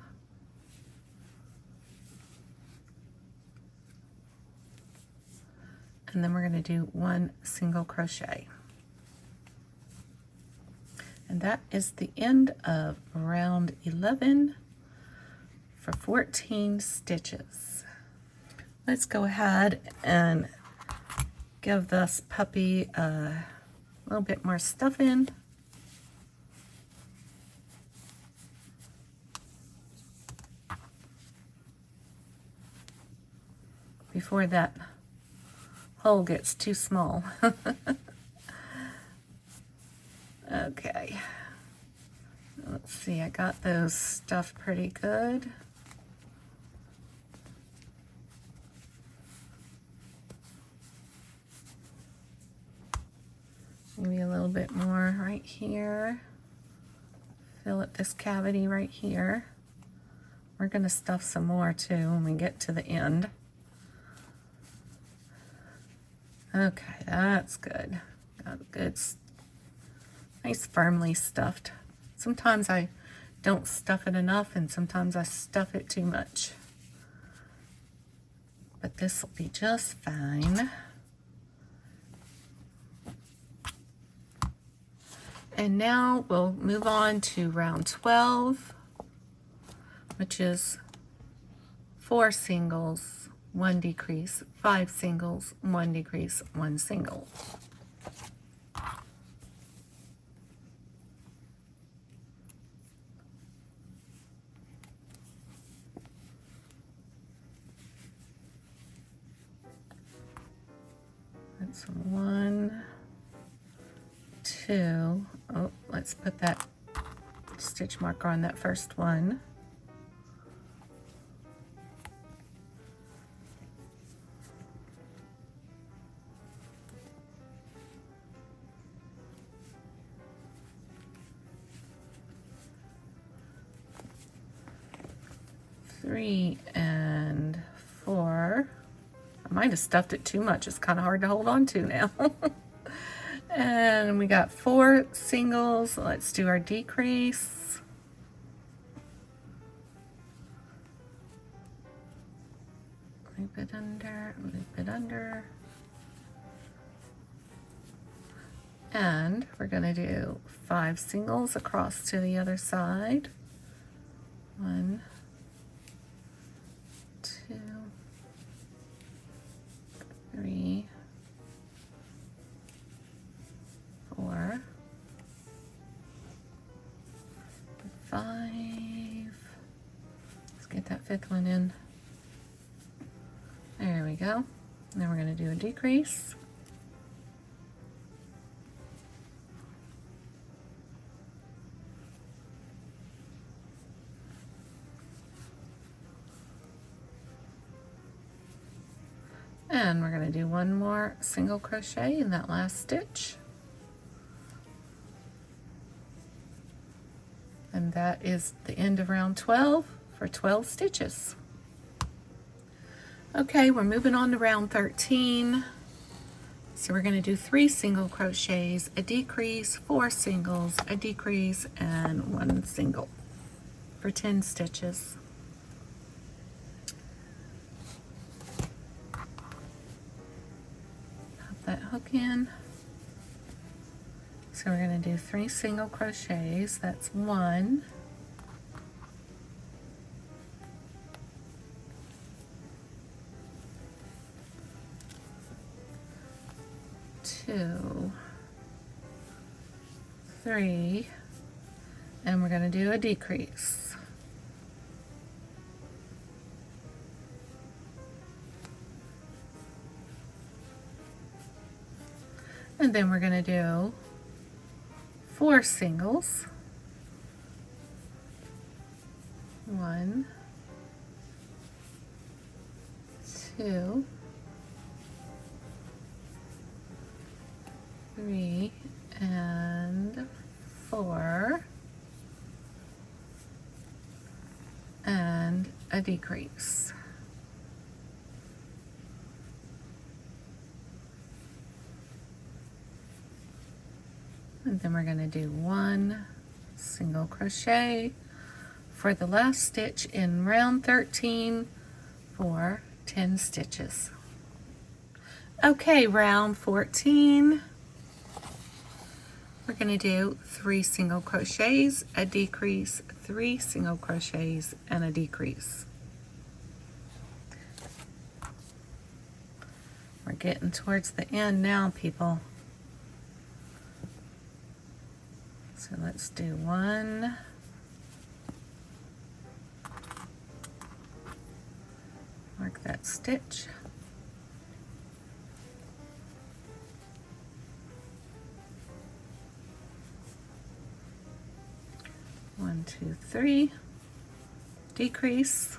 And then we're going to do 1 single crochet. And that is the end of round 11 for 14 stitches. Let's go ahead and give this puppy a little bit more stuffing. Before that hole gets too small. Okay. Let's see, I got those stuffed pretty good. Maybe a little bit more right here. Fill up this cavity right here. We're going to stuff some more too when we get to the end. Okay, that's good. Got good, nice firmly stuffed. Sometimes I don't stuff it enough and sometimes I stuff it too much. But this will be just fine. And now we'll move on to round 12, which is 4 singles, 1 decrease, 5 singles, 1 decrease, 1 single. That's 1, 2. Oh, let's put that stitch marker on that first one. Three and 4. I might have stuffed it too much. It's kind of hard to hold on to now. And we got 4 singles. Let's do our decrease. Loop it under, loop it under. And we're going to do 5 singles across to the other side. 1, 2, 3, 4, 5. Let's get that 5th one in. There we go. And then we're going to do a decrease. And we're going to do 1 more single crochet in that last stitch. And that is the end of round 12 for 12 stitches. Okay, we're moving on to round 13. So we're going to do 3 single crochets, a decrease, 4 singles, a decrease, and 1 single for 10 stitches. Pop that hook in. So we're going to do 3 single crochets. That's 1, 2, 2, 3, and we're going to do a decrease. And then we're going to do 4 singles. 1, 2, 3, and 4, and a decrease. And then we're going to do 1 single crochet for the last stitch in round 13 for 10 stitches. Okay, round 14. We're going to do 3 single crochets, a decrease, 3 single crochets, and a decrease. We're getting towards the end now, people. So let's do 1, mark that stitch, 1, 2, 3, decrease,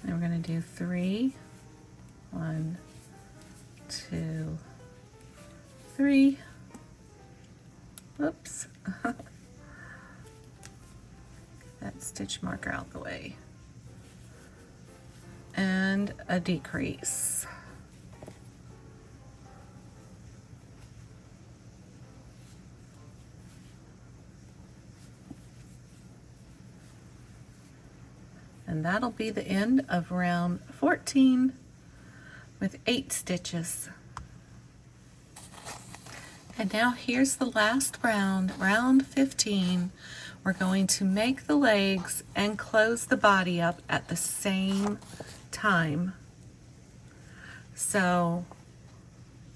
and we're going to do 3, 1, 2, 3, whoops, that stitch marker out the way, and a decrease. And that'll be the end of round 14 with 8 stitches. And now here's the last round, round 15. We're going to make the legs and close the body up at the same time. So,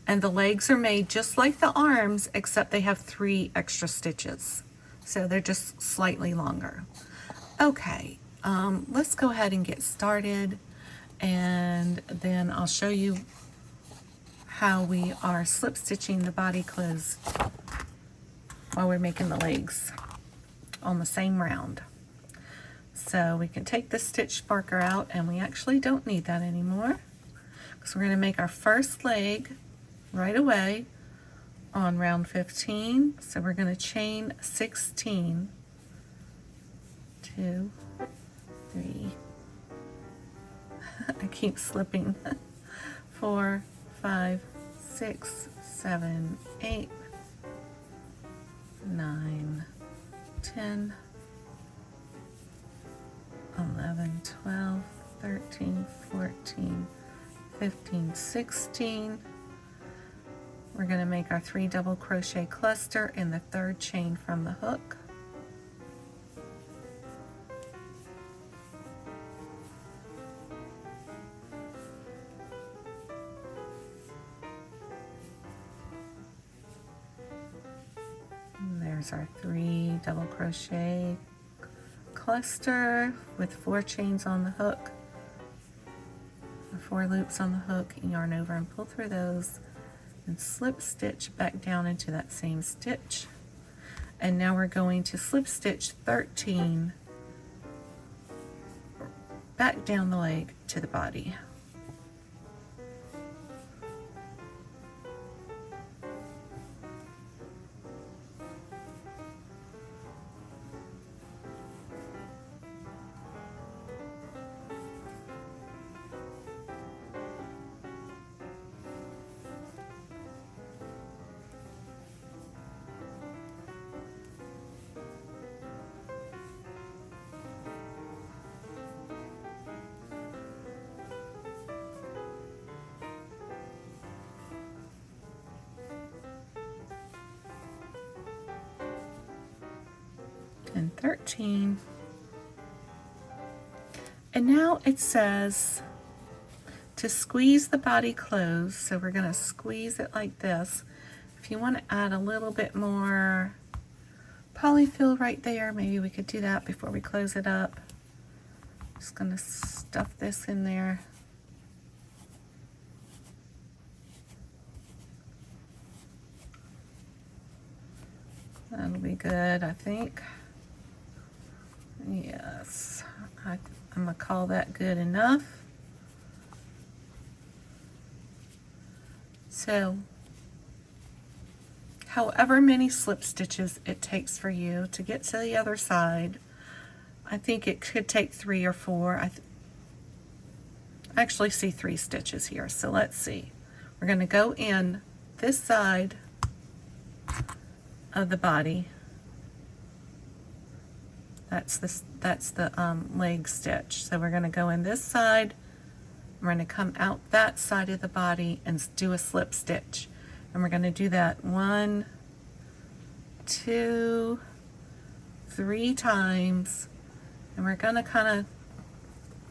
and the legs are made just like the arms, except they have 3 extra stitches. So they're just slightly longer. Okay, let's go ahead and get started, and then I'll show you how we are slip stitching the body clothes while we're making the legs on the same round. So we can take the stitch marker out, and we actually don't need that anymore because we're going to make our first leg right away on round 15. So we're going to chain 16, 2, 3, I keep slipping, 4, 5, 6, 7, 8, 9, 10, 11, 12, 13, 14, 15, 16. We're going to make our 3 double crochet cluster in the 3rd chain from the hook. There's our 3 double crochet cluster with 4 chains on the hook, 4 loops on the hook, yarn over and pull through those, and slip stitch back down into that same stitch. And now we're going to slip stitch 13 back down the leg to the body. and 13. And now it says to squeeze the body closed, so we're going to squeeze it like this. If you want to add a little bit more polyfill right there, maybe we could do that before we close it up. Just going to stuff this in there. That'll be good, I think. Yes, I'm going to call that good enough. So, however many slip stitches it takes for you to get to the other side, I think it could take 3 or 4. I actually see 3 stitches here, so let's see. We're going to go in this side of the body. That's the leg stitch. So we're going to go in this side. We're going to come out that side of the body and do a slip stitch. And we're going to do that 1, 2, 3 times. And we're going to kind of,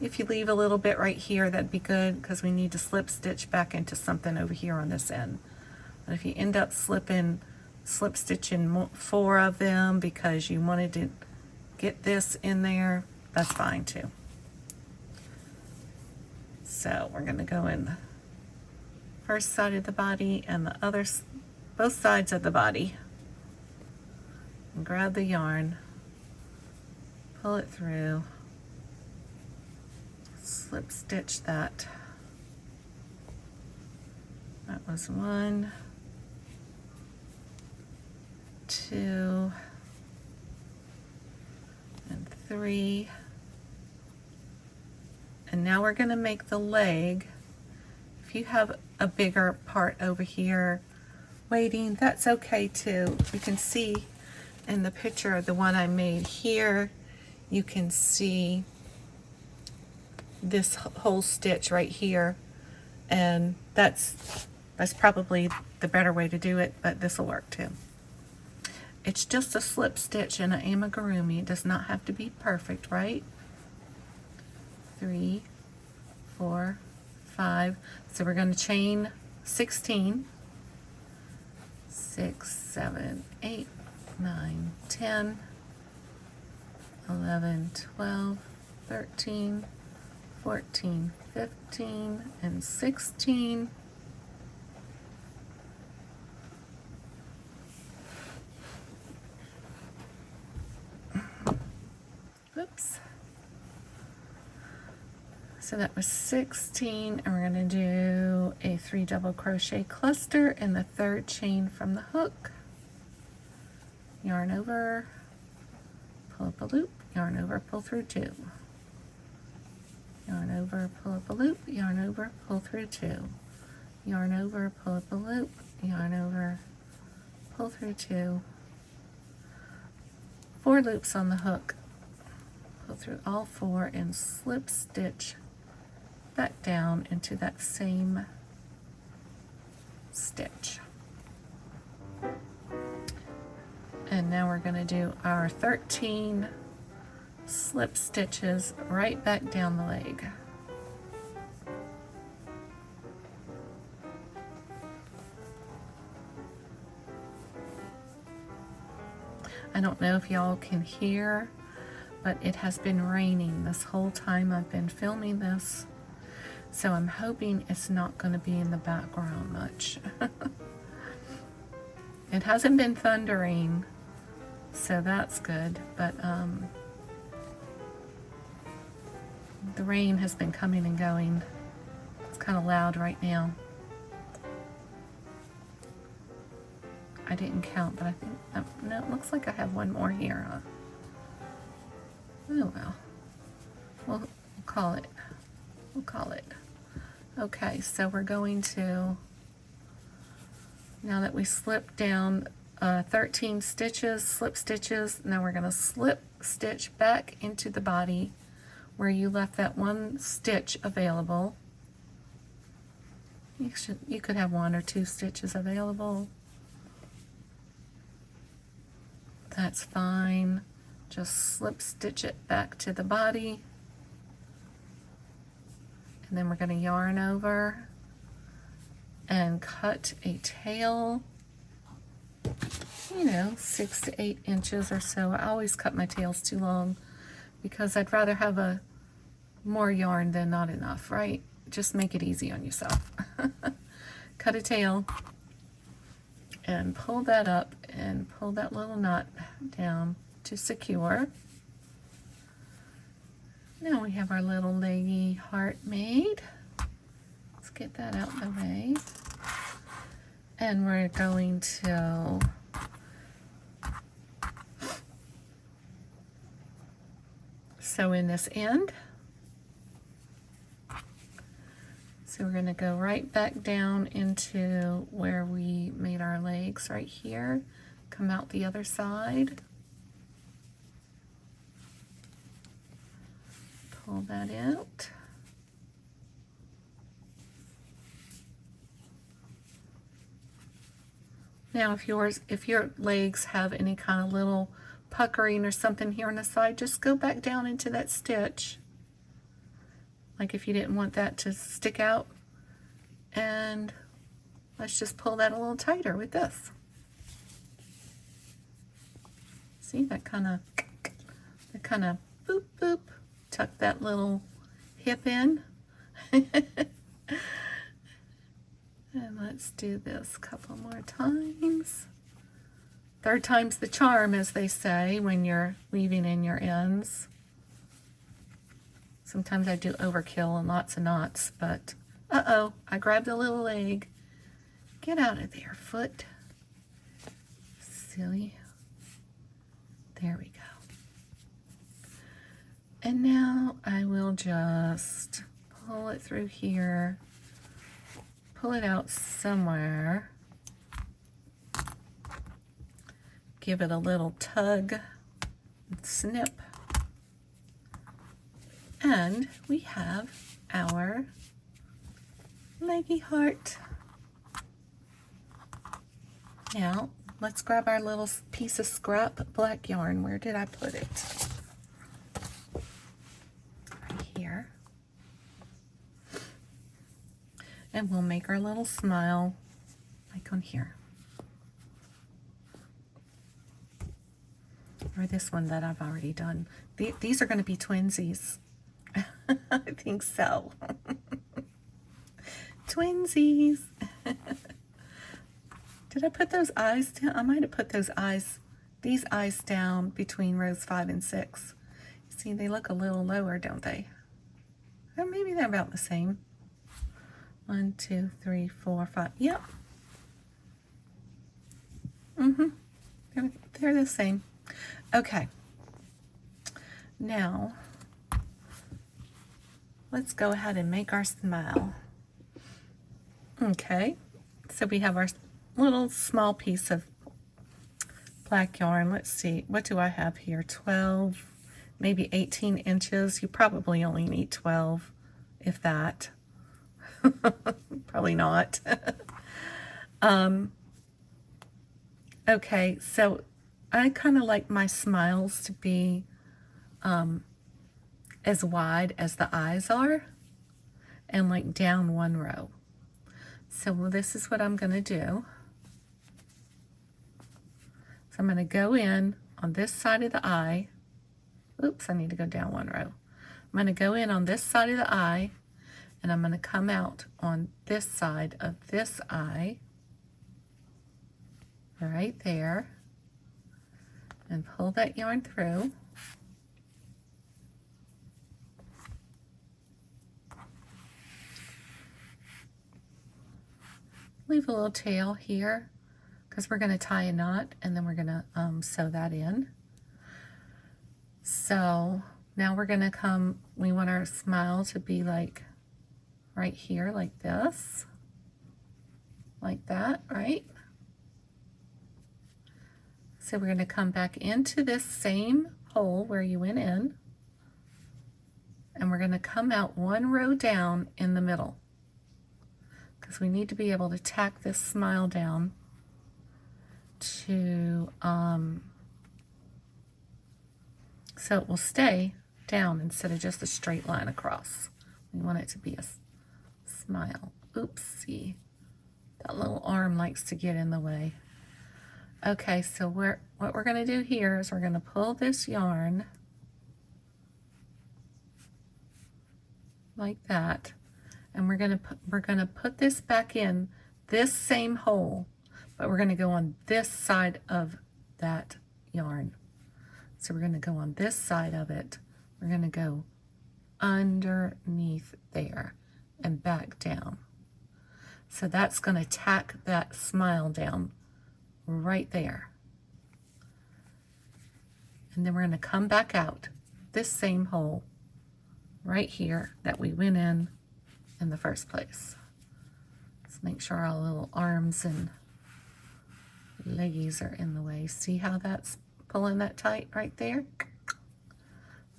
if you leave a little bit right here, that'd be good, because we need to slip stitch back into something over here on this end. But if you end up slip stitching 4 of them because you wanted to get this in there, that's fine too. So we're going to go in the first side of the body and the other, both sides of the body, and grab the yarn, pull it through, slip stitch that. That was 1, 2, and 3. And now we're going to make the leg. If you have a bigger part over here waiting, that's okay too. You can see in the picture, the one I made here, you can see this whole stitch right here, and that's probably the better way to do it, but this will work too. It's just a slip stitch and an amigurumi. It does not have to be perfect, right? 3, 4, 5. So we're going to chain 16. 6, 7, 8, 9, 10, 11, 12, 13, 14, 15, and 16. Oops. So that was 16, and we're going to do a 3 double crochet cluster in the 3rd chain from the hook. Yarn over, pull up a loop, yarn over, pull through 2. Yarn over, pull up a loop, yarn over, pull through 2. Yarn over, pull up a loop, yarn over, pull through 2. 4 loops on the hook. Pull through all 4 and slip stitch back down into that same stitch. And now we're going to do our 13 slip stitches right back down the leg. I don't know if y'all can hear, but it has been raining this whole time I've been filming this, so I'm hoping it's not going to be in the background much. It hasn't been thundering, so that's good, but the rain has been coming and going. It's kind of loud right now. I didn't count, but I think, no, it looks like I have one more here. Oh well, we'll call it. We'll call it. Okay, so we're going to, now that we slipped down 13 stitches, slip stitches, now we're going to slip stitch back into the body where you left that 1 stitch available. You could have 1 or 2 stitches available. That's fine. just slip stitch it back to the body, and then we're going to yarn over and cut a tail, you know, 6 to 8 inches or so. I always cut my tails too long because I'd rather have a more yarn than not enough, right? Just make it easy on yourself. Cut a tail and pull that up and pull that little knot down to secure. Now we have our little leggy heart made. Let's get that out of the way. And we're going to sew in this end. So we're going to go right back down into where we made our legs right here. Come out the other side. Pull that out. Now if your legs have any kind of little puckering or something here on the side, just go back down into that stitch. Like if you didn't want that to stick out, and let's just pull that a little tighter with this. See, that kind of boop boop, tuck that little hip in. And let's do this a couple more times. Third time's the charm, as they say, when you're weaving in your ends. Sometimes I do overkill and lots of knots, but uh-oh, I grabbed a little leg. Get out of there, foot. Silly. There we go. And now I will just pull it through here, pull it out somewhere, give it a little tug, snip. And we have our leggy heart. Now, let's grab our little piece of scrap black yarn. Where did I put it? Right here. And we'll make our little smile like on here. Or this one that I've already done. These are going to be twinsies. I think so. Twinsies. Did I put those eyes down? I might have put these eyes down between rows 5 and 6. See, they look a little lower, don't they? Or maybe they're about the same. 1, 2, 3, 4, 5. Yep. They're the same. Okay. Now, let's go ahead and make our smile. Okay, so we have our little small piece of black yarn. Let's see, what do I have here? 12, maybe 18 inches. You probably only need 12, if that. Probably not. Okay, so I kind of like my smiles to be as wide as the eyes are, and like down one row. So this is what I'm going to do. So I'm going to go in on this side of the eye. Oops, I need to go down one row. I'm going to go in on this side of the eye, and I'm going to come out on this side of this eye, right there, and pull that yarn through. Leave a little tail here because we're going to tie a knot, and then we're going to sew that in. So now we're going to come, we want our smile to be like right here, like this, like that, right? So we're going to come back into this same hole where you went in, and we're going to come out one row down in the middle, because we need to be able to tack this smile down to so it will stay down instead of just a straight line across. We want it to be a smile. Oopsie. That little arm likes to get in the way. Okay, so what we're going to do here is we're going to pull this yarn like that, and we're going to put this back in this same hole, but we're going to go on this side of that yarn. So we're going to go on this side of it. We're going to go underneath there and back down. So that's going to tack that smile down right there. And then we're going to come back out this same hole right here that we went in the first place. Let's make sure our little arms and leggies are in the way. See how that's pulling that tight right there?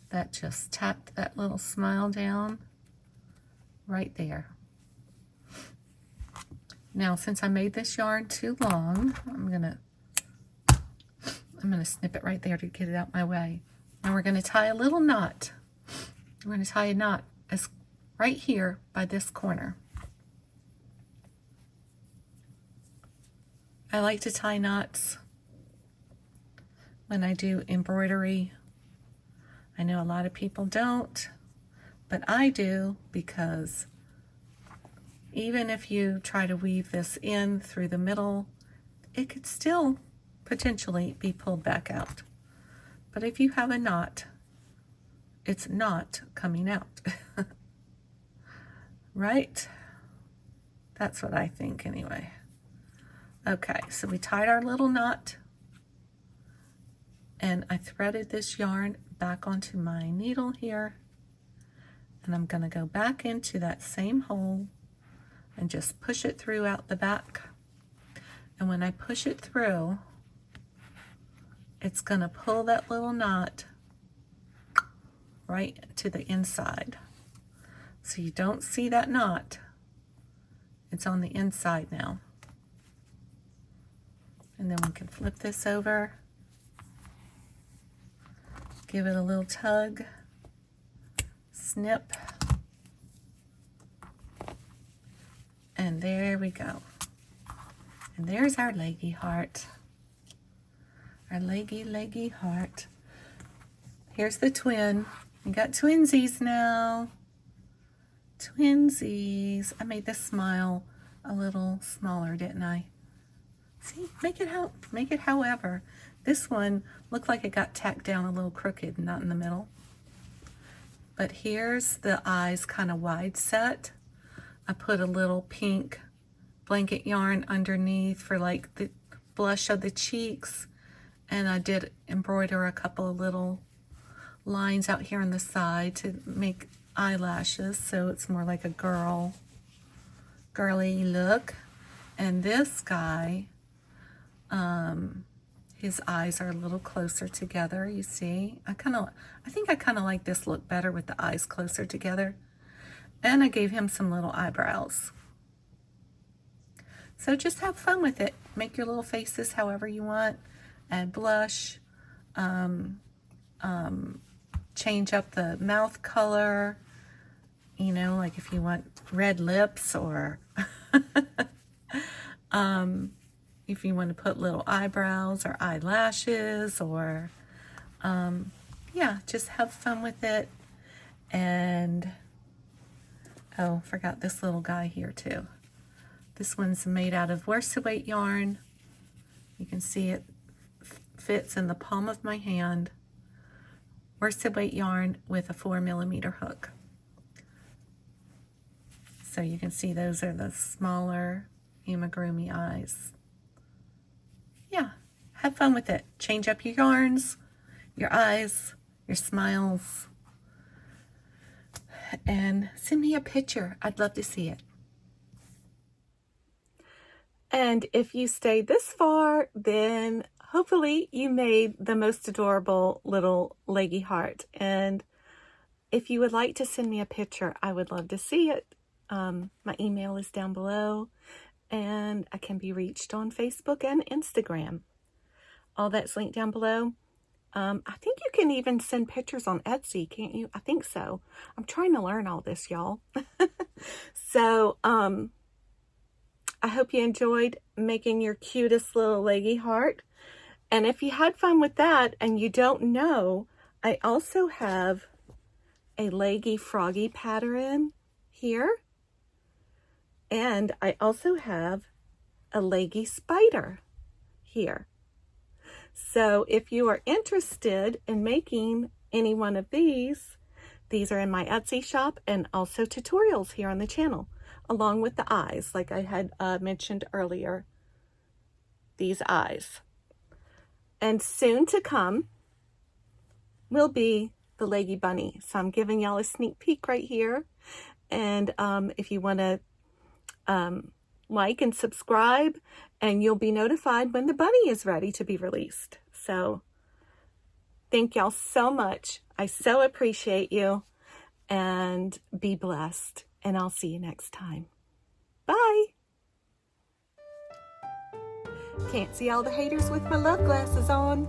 That just tapped that little smile down right there. Now, since I made this yarn too long, I'm gonna snip it right there to get it out my way. Now we're gonna tie a little knot. We're gonna tie a knot right here by this corner. I like to tie knots when I do embroidery. I know a lot of people don't, but I do, because even if you try to weave this in through the middle, it could still potentially be pulled back out. But if you have a knot, it's not coming out. Right? That's what I think anyway. Okay, so we tied our little knot, and I threaded this yarn back onto my needle here, and I'm going to go back into that same hole and just push it through out the back. And when I push it through, it's going to pull that little knot right to the inside. So you don't see that knot. It's on the inside now. And then we can flip this over, give it a little tug, snip, and there we go. And there's our leggy heart. Our leggy heart. Here's the twin. We got twinsies now. Twinsies. I made this smile a little smaller, didn't I? See, make it however. This one looked like it got tacked down a little crooked, not in the middle. But here's the eyes kind of wide set. I put a little pink blanket yarn underneath for like the blush of the cheeks, and I did embroider a couple of little lines out here on the side to make eyelashes, so it's more like a girly look. And this guy, his eyes are a little closer together, you see. I think I kind of like this look better with the eyes closer together. And I gave him some little eyebrows. So just have fun with it. Make your little faces however you want. Add blush. Change up the mouth color. You know, like if you want red lips, or if you want to put little eyebrows or eyelashes, or yeah, just have fun with it. And oh, forgot this little guy here too. This one's made out of worsted weight yarn. You can see it fits in the palm of my hand. Worsted weight yarn with a 4mm hook. So you can see those are the smaller amigurumi eyes. Yeah, have fun with it. Change up your yarns, your eyes, your smiles, and send me a picture. I'd love to see it. And if you stayed this far, then hopefully you made the most adorable little leggy heart. And if you would like to send me a picture, I would love to see it. My email is down below, and I can be reached on Facebook and Instagram. All that's linked down below. I think you can even send pictures on Etsy, can't you? I think so. I'm trying to learn all this, y'all. So, I hope you enjoyed making your cutest little leggy heart. And if you had fun with that and you don't know, I also have a leggy froggy pattern here. And I also have a leggy spider here. So if you are interested in making any one of these are in my Etsy shop and also tutorials here on the channel, along with the eyes, like I had mentioned earlier, these eyes. And soon to come will be the Leggy Bunny. So I'm giving y'all a sneak peek right here. And if you want to like and subscribe, and you'll be notified when the bunny is ready to be released. So thank y'all so much. I so appreciate you, and be blessed, and I'll see you next time. Bye. Can't see all the haters with my love glasses on.